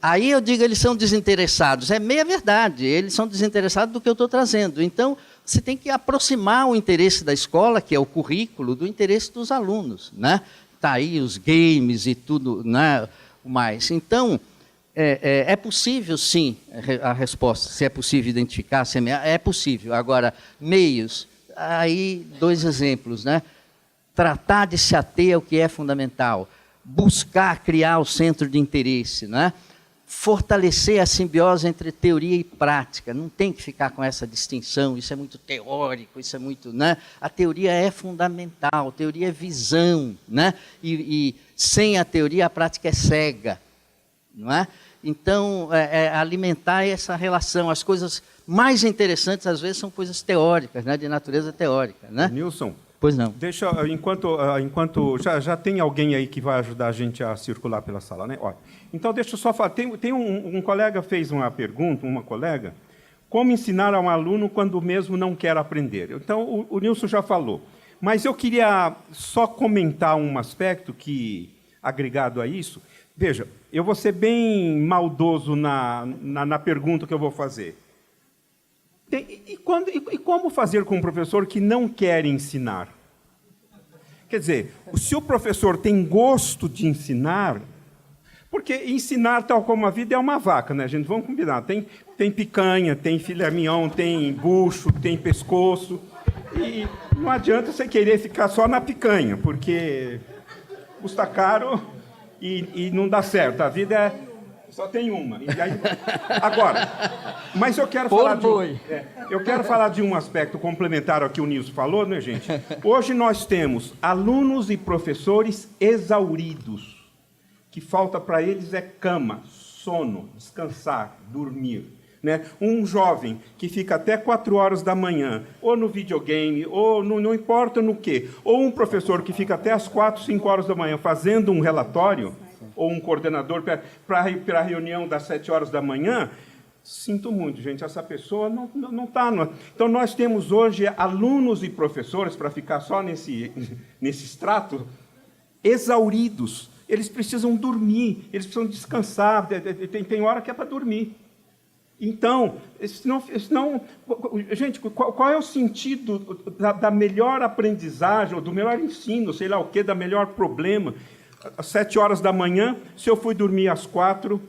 Aí eu digo, eles são desinteressados. É meia verdade, eles são desinteressados do que eu estou trazendo. Então, você tem que aproximar o interesse da escola, que é o currículo, do interesse dos alunos, né? Tá aí os games e tudo, né? Mais. Então, é possível, sim, a resposta, se é possível identificar, é possível. Agora, meios, aí 2 exemplos, né? Tratar de se ater ao que é fundamental, buscar criar o centro de interesse, né? Fortalecer a simbiose entre teoria e prática. Não tem que ficar com essa distinção, isso é muito teórico, isso é muito, né? A teoria é fundamental, a teoria é visão, né? E sem a teoria a prática é cega, não é? Então, alimentar essa relação. As coisas mais interessantes, às vezes, são coisas teóricas, né? De natureza teórica, né? Nilson, pois não. Deixa, enquanto já tem alguém aí que vai ajudar a gente a circular pela sala, né? Olha, então, deixa eu só falar. Tem um colega fez uma pergunta, uma colega, como ensinar a um aluno quando mesmo não quer aprender? Então, o Nilson já falou. Mas eu queria só comentar um aspecto que, agregado a isso, veja, eu vou ser bem maldoso na pergunta que eu vou fazer. E como fazer com um professor que não quer ensinar? Quer dizer, se o professor tem gosto de ensinar, porque ensinar, tal como a vida, é uma vaca, né, gente? Vamos combinar. Tem picanha, tem filé mignon, tem bucho, tem pescoço. E não adianta você querer ficar só na picanha, porque custa caro e não dá certo. A vida só tem uma. E aí, agora, mas eu quero falar de um aspecto complementar ao que o Nilson falou, né, gente? Hoje nós temos alunos e professores exauridos. Que falta para eles é cama, sono, descansar, dormir. Né? Um jovem que fica até 4 horas da manhã, ou no videogame, ou não importa no quê, ou um professor que fica até as 4, 5 horas da manhã fazendo um relatório, ou um coordenador para a reunião das 7 horas da manhã, sinto muito, gente, essa pessoa não está... Então, nós temos hoje alunos e professores, para ficar só nesse extrato, exauridos. Eles precisam dormir, eles precisam descansar, tem hora que é para dormir. Então, senão, gente, qual é o sentido da melhor aprendizagem, ou do melhor ensino, sei lá o quê, da melhor problema? Às 7 horas da manhã, se eu fui dormir às 4,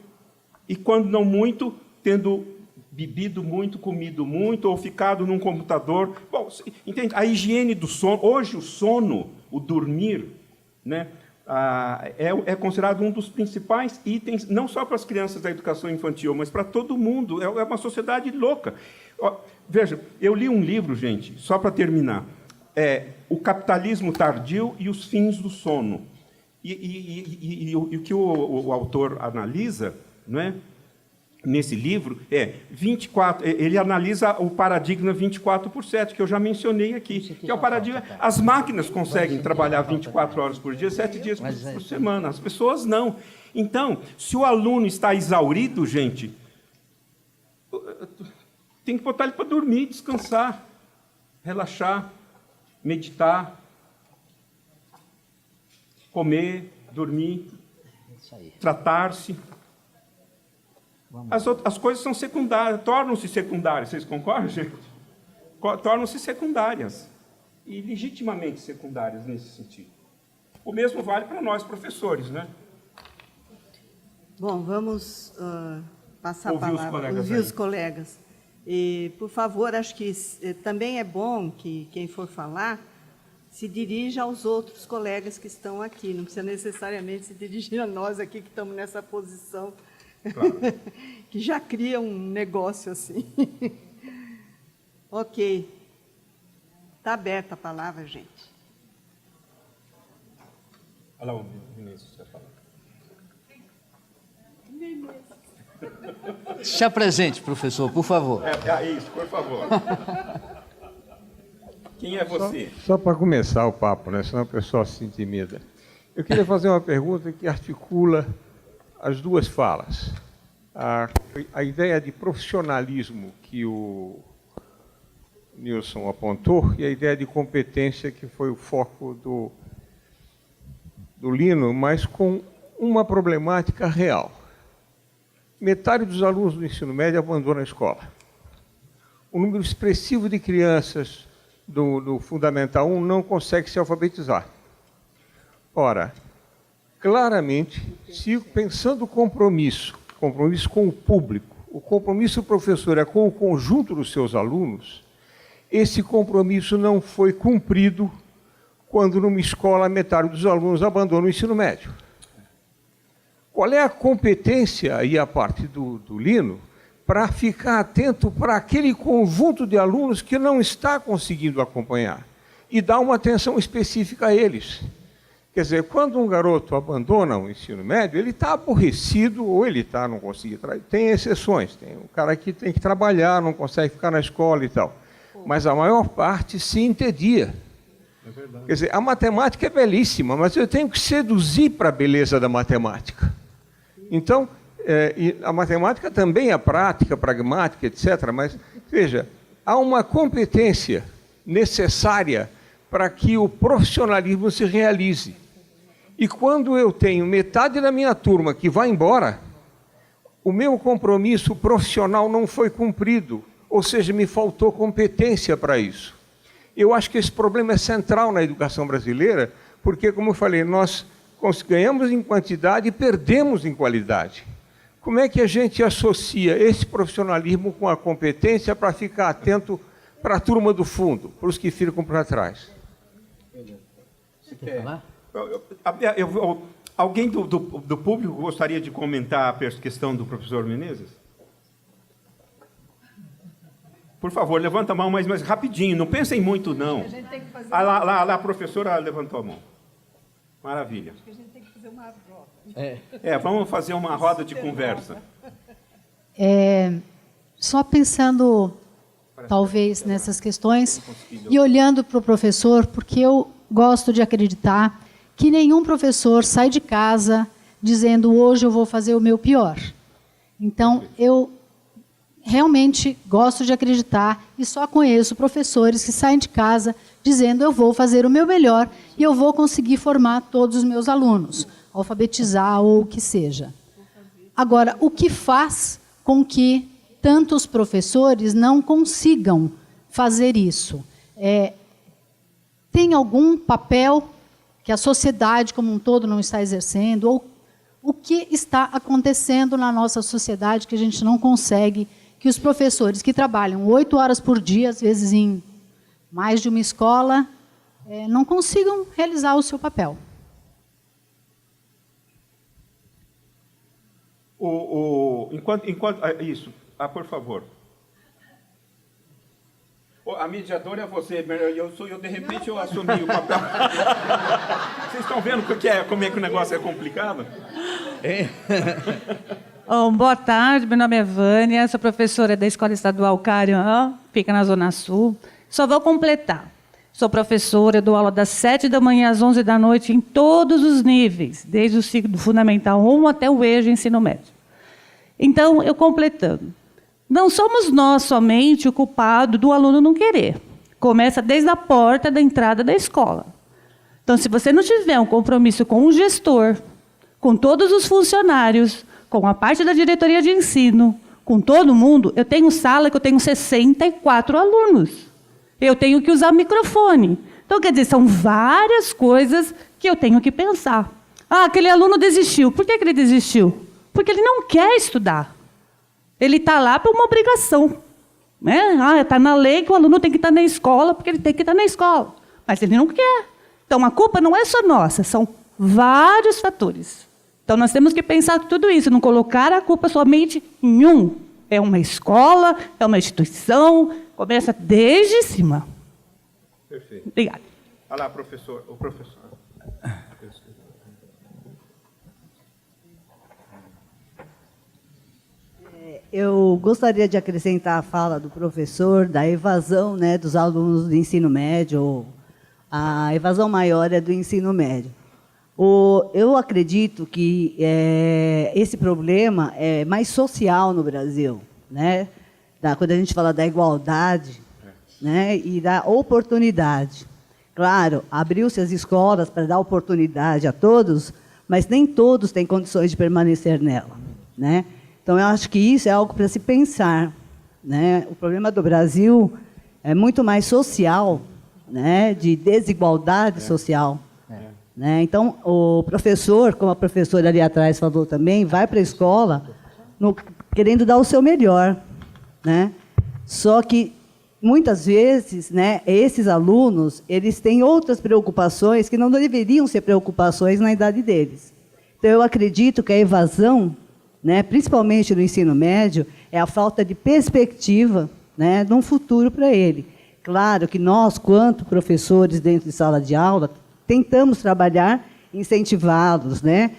e quando não muito, tendo bebido muito, comido muito, ou ficado num computador. Bom, entende? A higiene do sono, hoje o sono, o dormir, né, é considerado um dos principais itens, não só para as crianças da educação infantil, mas para todo mundo. É uma sociedade louca. Veja, eu li um livro, gente, só para terminar, O Capitalismo Tardio e os Fins do Sono. E o que o autor analisa, não é, nesse livro, 24. Ele analisa o paradigma 24/7, que eu já mencionei aqui, que é o paradigma. As máquinas conseguem trabalhar 24 horas por dia, 7 dias por semana. As pessoas não. Então, se o aluno está exaurido, gente, tem que botar ele para dormir, descansar, relaxar, meditar, comer, dormir, tratar-se. As coisas são secundárias, tornam-se secundárias. Vocês concordam, gente? Tornam-se secundárias. E legitimamente secundárias nesse sentido. O mesmo vale para nós, professores, né? Bom, vamos passar ouvir a palavra, ouvir os colegas. E, por favor, acho que também é bom que quem for falar se dirija aos outros colegas que estão aqui. Não precisa necessariamente se dirigir a nós aqui que estamos nessa posição. Claro. Que já cria um negócio assim. Ok. Está aberta a palavra, gente. Olha lá o Vinícius, você fala. Se apresente, professor, por favor. Isso, por favor. Quem é você? Só para começar o papo, né? Senão o pessoal se intimida. Eu queria fazer uma pergunta que articula as duas falas. A ideia de profissionalismo que o Nilson apontou e a ideia de competência que foi o foco do Lino, mas com uma problemática real. Metade dos alunos do ensino médio abandona a escola. Um número expressivo de crianças do Fundamental 1 não consegue se alfabetizar. Ora, claramente, se pensando o compromisso com o público, o compromisso do professor é com o conjunto dos seus alunos, esse compromisso não foi cumprido quando numa escola metade dos alunos abandona o ensino médio. Qual é a competência, aí a parte do Lino, para ficar atento para aquele conjunto de alunos que não está conseguindo acompanhar e dar uma atenção específica a eles? Quer dizer, quando um garoto abandona o ensino médio, ele está aborrecido ou ele não consegue. Tem exceções, tem um cara que tem que trabalhar, não consegue ficar na escola e tal. Mas a maior parte se entedia. É verdade. Quer dizer, a matemática é belíssima, mas eu tenho que seduzir para a beleza da matemática. Então, e a matemática também é prática, pragmática, etc. Mas, veja, há uma competência necessária para que o profissionalismo se realize. E quando eu tenho metade da minha turma que vai embora, o meu compromisso profissional não foi cumprido, ou seja, me faltou competência para isso. Eu acho que esse problema é central na educação brasileira, porque, como eu falei, nós ganhamos em quantidade e perdemos em qualidade. Como é que a gente associa esse profissionalismo com a competência para ficar atento para a turma do fundo, para os que ficam para trás? Você quer falar? Alguém do público gostaria de comentar a questão do professor Menezes? Por favor, levanta a mão, mas rapidinho, não pensem muito, não. Lá, a professora levantou a mão. Maravilha. Acho que a gente tem que fazer uma roda. Vamos fazer uma roda de conversa. Só pensando, talvez, nessas questões, e olhando para o professor, porque eu gosto de acreditar que nenhum professor sai de casa dizendo hoje eu vou fazer o meu pior. Então, eu realmente gosto de acreditar e só conheço professores que saem de casa dizendo eu vou fazer o meu melhor e eu vou conseguir formar todos os meus alunos, alfabetizar ou o que seja. Agora, o que faz com que tantos professores não consigam fazer isso? Tem algum papel que a sociedade como um todo não está exercendo? Ou o que está acontecendo na nossa sociedade que a gente não consegue que os professores que trabalham 8 horas por dia, às vezes em mais de uma escola, não consigam realizar o seu papel. Isso, por favor. A mediadora é você, eu de repente eu assumi o papel. Vocês estão vendo como é que o negócio é complicado? Boa tarde, meu nome é Vânia, sou professora da Escola Estadual Cariã, fica na Zona Sul. Só vou completar. Sou professora, dou aula das 7 da manhã às 11 da noite em todos os níveis, desde o ciclo fundamental 1 até o EJA, ensino médio. Então, eu completando. Não somos nós somente o culpado do aluno não querer. Começa desde a porta da entrada da escola. Então, se você não tiver um compromisso com o gestor, com todos os funcionários, com a parte da diretoria de ensino, com todo mundo, eu tenho sala que eu tenho 64 alunos. Eu tenho que usar microfone. Então, quer dizer, são várias coisas que eu tenho que pensar. Aquele aluno desistiu. Por que ele desistiu? Porque ele não quer estudar. Ele está lá por uma obrigação. Está na lei que o aluno tem que estar na escola, porque ele tem que estar na escola. Mas ele não quer. Então, a culpa não é só nossa, são vários fatores. Então, nós temos que pensar tudo isso, não colocar a culpa somente em um. É uma escola, é uma instituição, começa desde cima. Perfeito. Obrigada. Olha lá, professor. O professor. Eu gostaria de acrescentar a fala do professor da evasão, né, dos alunos do ensino médio. A evasão maior é do ensino médio. Eu acredito que esse problema é mais social no Brasil, né? Quando a gente fala da igualdade, né, e da oportunidade. Claro, abriu-se as escolas para dar oportunidade a todos, mas nem todos têm condições de permanecer nela, né? Então, eu acho que isso é algo para se pensar, né? O problema do Brasil é muito mais social, né? De desigualdade social. Né? Então, o professor, como a professora ali atrás falou também, vai para a escola querendo dar o seu melhor. Né? Só que, muitas vezes, né, esses alunos eles têm outras preocupações que não deveriam ser preocupações na idade deles. Então, eu acredito que a evasão, né, principalmente no ensino médio, é a falta de perspectiva, né, de um futuro para ele. Claro que nós, quanto professores dentro de sala de aula, tentamos trabalhar, incentivá-los, né,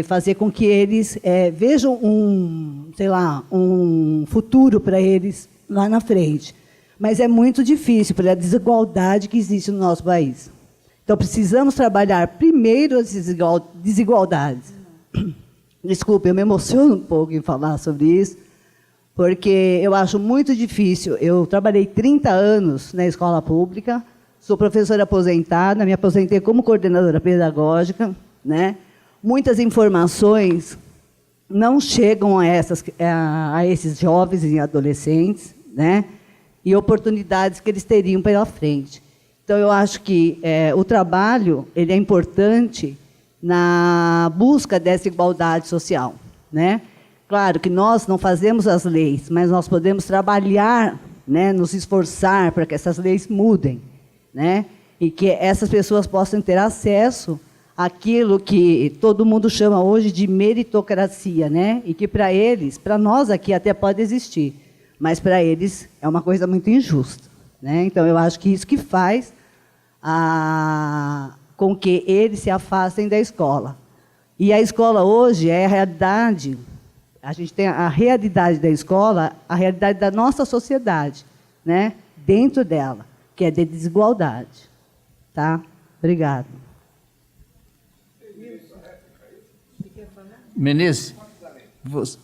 fazer com que eles vejam um futuro para eles lá na frente. Mas é muito difícil pela desigualdade que existe no nosso país. Então, precisamos trabalhar primeiro as desigualdades. Desculpe, eu me emociono um pouco em falar sobre isso, porque eu acho muito difícil. Eu trabalhei 30 anos na escola pública, sou professora aposentada, me aposentei como coordenadora pedagógica, né? Muitas informações não chegam a esses jovens e adolescentes, né? E oportunidades que eles teriam pela frente. Então, eu acho que o trabalho ele é importante na busca dessa igualdade social, né? Claro que nós não fazemos as leis, mas nós podemos trabalhar, né, nos esforçar para que essas leis mudem, né? E que essas pessoas possam ter acesso àquilo que todo mundo chama hoje de meritocracia, né? E que para eles, para nós aqui até pode existir, mas para eles é uma coisa muito injusta, né? Então, eu acho que isso que faz com que eles se afastem da escola. E a escola hoje é a realidade, a gente tem a realidade da escola, a realidade da nossa sociedade, né? Dentro dela, que é de desigualdade. Tá? Obrigada. Menezes, você...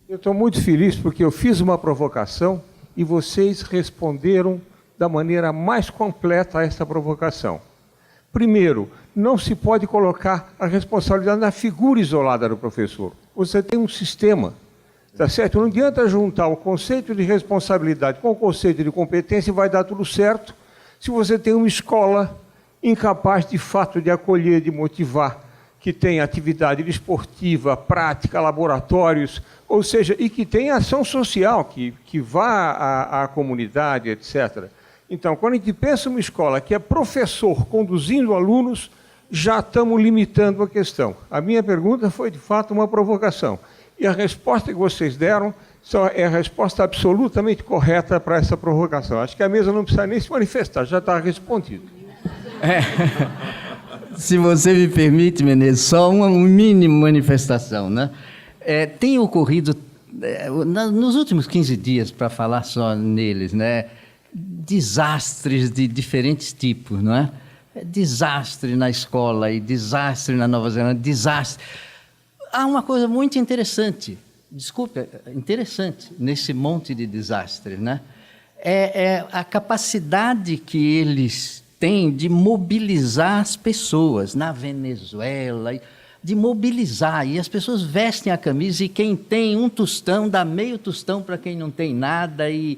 Eu estou muito feliz porque eu fiz uma provocação e vocês responderam da maneira mais completa a essa provocação. Primeiro, não se pode colocar a responsabilidade na figura isolada do professor. Você tem um sistema, tá certo? Não adianta juntar o conceito de responsabilidade com o conceito de competência e vai dar tudo certo se você tem uma escola incapaz, de fato, de acolher, de motivar, que tenha atividade desportiva, prática, laboratórios, ou seja, e que tenha ação social, que vá à comunidade, etc. Então, quando a gente pensa uma escola que é professor conduzindo alunos, já estamos limitando a questão. A minha pergunta foi, de fato, uma provocação. E a resposta que vocês deram é a resposta absolutamente correta para essa provocação. Acho que a mesa não precisa nem se manifestar, já está respondido. Se você me permite, Menezes, só uma mínima manifestação, né? Tem ocorrido, nos últimos 15 dias, para falar só neles, né, desastres de diferentes tipos, não é? Desastre na escola e desastre na Nova Zelândia, desastre. Há uma coisa muito interessante, interessante nesse monte de desastres, né? É a capacidade que eles têm de mobilizar as pessoas na Venezuela, de mobilizar, e as pessoas vestem a camisa e quem tem um tostão dá meio tostão para quem não tem nada e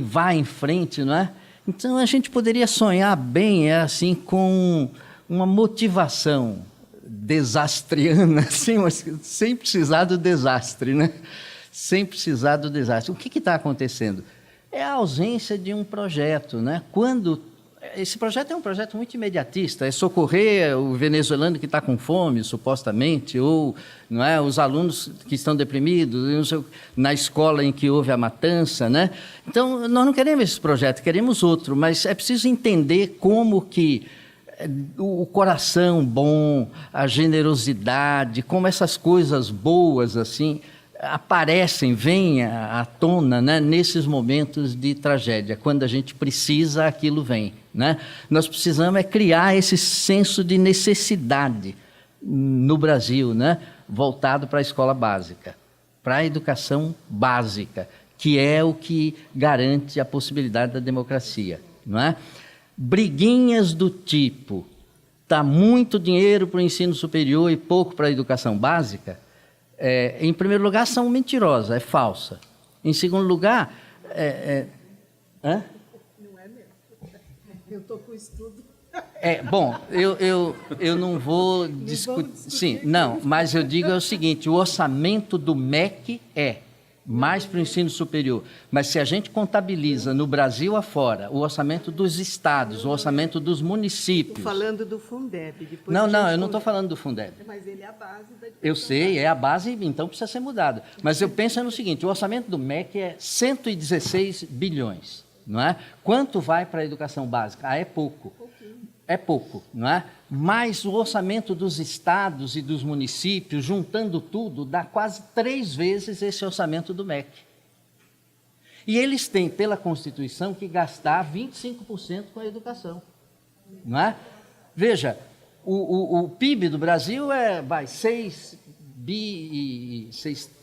vai em frente, não é? Então a gente poderia sonhar bem assim com uma motivação desastriana, assim, sem precisar do desastre, né? Sem precisar do desastre. O que está acontecendo? É a ausência de um projeto, né? Esse projeto é um projeto muito imediatista, é socorrer o venezuelano que está com fome, supostamente, ou não é, os alunos que estão deprimidos, na escola em que houve a matança, né? Então, nós não queremos esse projeto, queremos outro, mas é preciso entender como que o coração bom, a generosidade, como essas coisas boas, assim, aparecem, vêm à tona, né, nesses momentos de tragédia. Quando a gente precisa, aquilo vem, né? Nós precisamos criar esse senso de necessidade no Brasil, né, voltado para a escola básica, para a educação básica, que é o que garante a possibilidade da democracia, não é? Briguinhas do tipo, está muito dinheiro para o ensino superior e pouco para a educação básica, em primeiro lugar, são mentirosas, é falsa. Em segundo lugar, Hã? Não é mesmo. Eu estou com estudo. Bom, eu não vou discutir. Sim, não, mas eu digo o seguinte: o orçamento do MEC mais para o ensino superior. Mas se a gente contabiliza no Brasil afora o orçamento dos estados, o orçamento dos municípios... Estou falando do Fundeb. Não, eu não estou falando do Fundeb. Mas ele é a base da... Eu sei, é a base, então precisa ser mudado. Mas eu penso no seguinte, o orçamento do MEC é 116 bilhões, não é? Quanto vai para a educação básica? É pouco. É pouco, não é? Mas o orçamento dos estados e dos municípios, juntando tudo, dá quase 3 vezes esse orçamento do MEC. E eles têm, pela Constituição, que gastar 25% com a educação, não é? Veja, o PIB do Brasil vai 6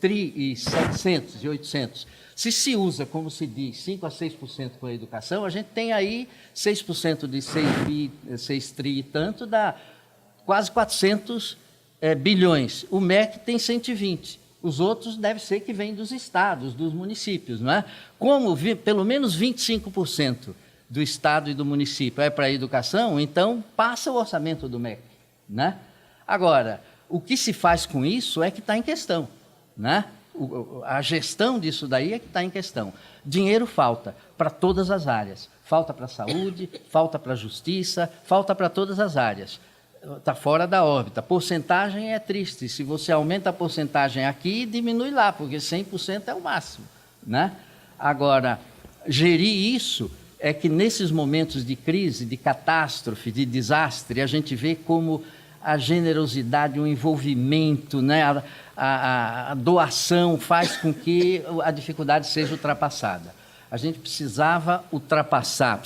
tri e 700 e 800. Se usa, como se diz, 5 a 6% com a educação, a gente tem aí 6% de 6 tri e tanto, dá quase 400 bilhões. O MEC tem 120. Os outros deve ser que vêm dos estados, dos municípios, não é? Como pelo menos 25% do estado e do município é para a educação, então passa o orçamento do MEC, né? Agora, o que se faz com isso é que está em questão, né? A gestão disso daí é que está em questão. Dinheiro falta para todas as áreas. Falta para a saúde, falta para a justiça, falta para todas as áreas. Está fora da órbita. Porcentagem é triste. Se você aumenta a porcentagem aqui, diminui lá, porque 100% é o máximo, né? Agora, gerir isso é que nesses momentos de crise, de catástrofe, de desastre, a gente vê como a generosidade, o envolvimento, né, a doação faz com que a dificuldade seja ultrapassada. A gente precisaria ultrapassar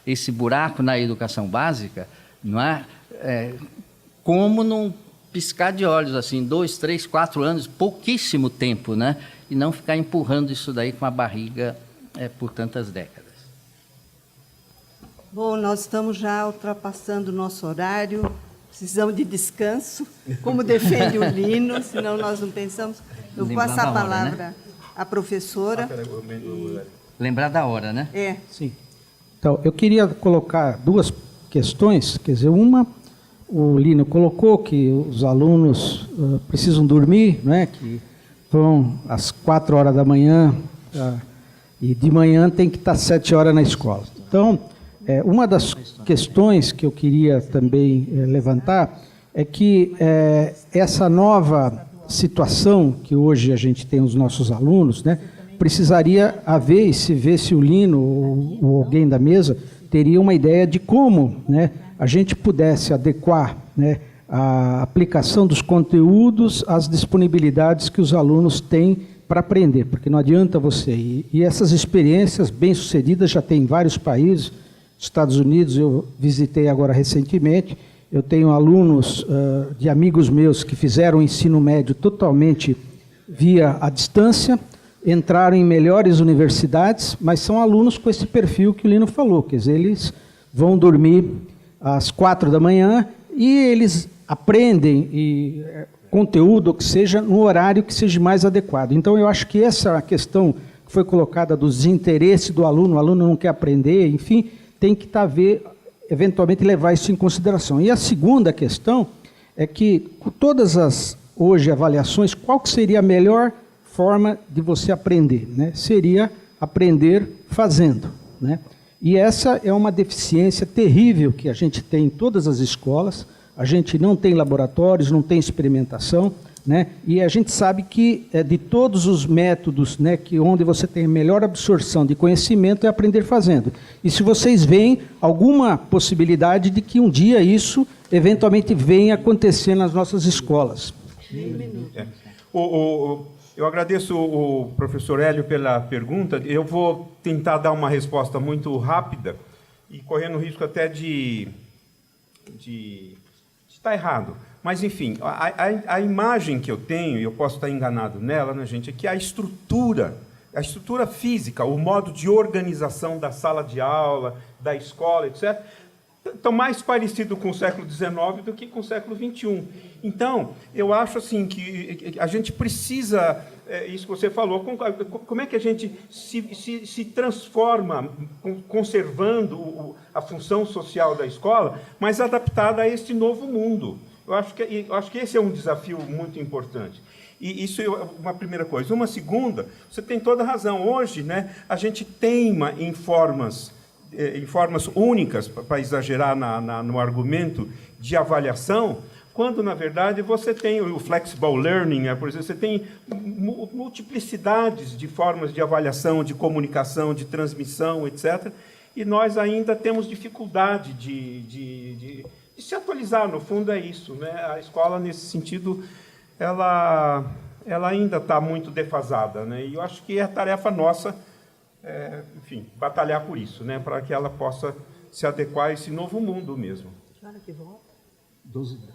esse buraco na educação básica, não é? Como num piscar de olhos, assim, 2, 3, 4 anos, pouquíssimo tempo, né? E não ficar empurrando isso daí com a barriga por tantas décadas. Bom, nós estamos já ultrapassando o nosso horário, precisamos de descanso, como defende o Lino, senão nós não pensamos. Eu vou passar a palavra à professora. Lembrar da hora, né? Sim. Então, eu queria colocar 2 questões, quer dizer, uma o Lino colocou, que os alunos precisam dormir, né, que vão às 4 horas da manhã, e de manhã tem que estar 7 horas na escola. Então, uma das questões que eu queria também levantar é que essa nova situação que hoje a gente tem os nossos alunos, né, precisaria haver, e se vê se o Lino ou alguém da mesa teria uma ideia de como, né, a gente pudesse adequar, né, a aplicação dos conteúdos às disponibilidades que os alunos têm para aprender, porque não adianta você ir. E essas experiências bem-sucedidas já tem em vários países. Estados Unidos eu visitei agora recentemente, eu tenho alunos de amigos meus que fizeram o ensino médio totalmente via à distância, entraram em melhores universidades, mas são alunos com esse perfil que o Lino falou, quer dizer, eles vão dormir às 4 da manhã e eles aprendem conteúdo que seja no horário que seja mais adequado. Então, eu acho que essa questão que foi colocada dos interesses do aluno, o aluno não quer aprender, enfim, tem que eventualmente levar isso em consideração. E a segunda questão é que, com todas as, hoje, avaliações, qual que seria a melhor forma de você aprender, né? Seria aprender fazendo, né? E essa é uma deficiência terrível que a gente tem em todas as escolas. A gente não tem laboratórios, não tem experimentação, né? E a gente sabe que de todos os métodos, né, que onde você tem a melhor absorção de conhecimento é aprender fazendo. E se vocês veem alguma possibilidade de que um dia isso eventualmente venha acontecer nas nossas escolas. Eu agradeço o professor Hélio pela pergunta. Eu vou tentar dar uma resposta muito rápida e correndo o risco até de estar errado. Mas, enfim, a imagem que eu tenho, e eu posso estar enganado nela, né, gente, é que a estrutura física, o modo de organização da sala de aula, da escola, etc., estão mais parecidos com o século XIX do que com o século XXI. Então, eu acho assim que a gente precisa, isso que você falou, como é que a gente se transforma, conservando a função social da escola, mas adaptada a este novo mundo. Eu acho que esse é um desafio muito importante. E isso é uma primeira coisa. Uma segunda, você tem toda a razão. Hoje, né, a gente teima em formas únicas, para exagerar no argumento de avaliação, quando, na verdade, você tem o flexible learning, né? Por exemplo, você tem multiplicidades de formas de avaliação, de comunicação, de transmissão, etc. E nós ainda temos dificuldade de se atualizar. No fundo, é isso, né? A escola, nesse sentido, ela ainda está muito defasada, né? E eu acho que é a tarefa nossa, enfim, batalhar por isso, né? Para que ela possa se adequar a esse novo mundo mesmo. Que hora que volta? 2h10.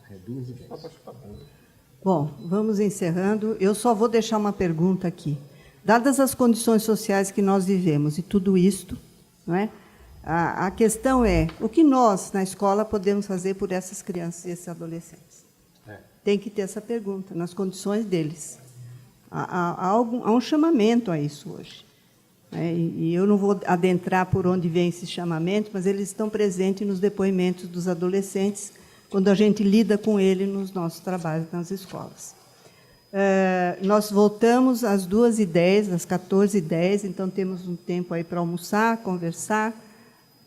Bom, vamos encerrando. Eu só vou deixar uma pergunta aqui. Dadas as condições sociais que nós vivemos e tudo isto, não é? A questão é, o que nós, na escola, podemos fazer por essas crianças e esses adolescentes? Tem que ter essa pergunta, nas condições deles. Há um chamamento a isso hoje. E eu não vou adentrar por onde vem esse chamamento, mas eles estão presentes nos depoimentos dos adolescentes, quando a gente lida com ele nos nossos trabalhos nas escolas. Nós voltamos às 2h10, às 14h10, então temos um tempo aí para almoçar, conversar,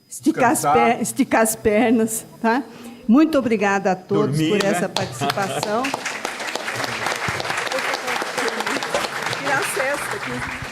esticar as pernas. Tá? Muito obrigada a todos por essa participação. Tirar a cesta aqui.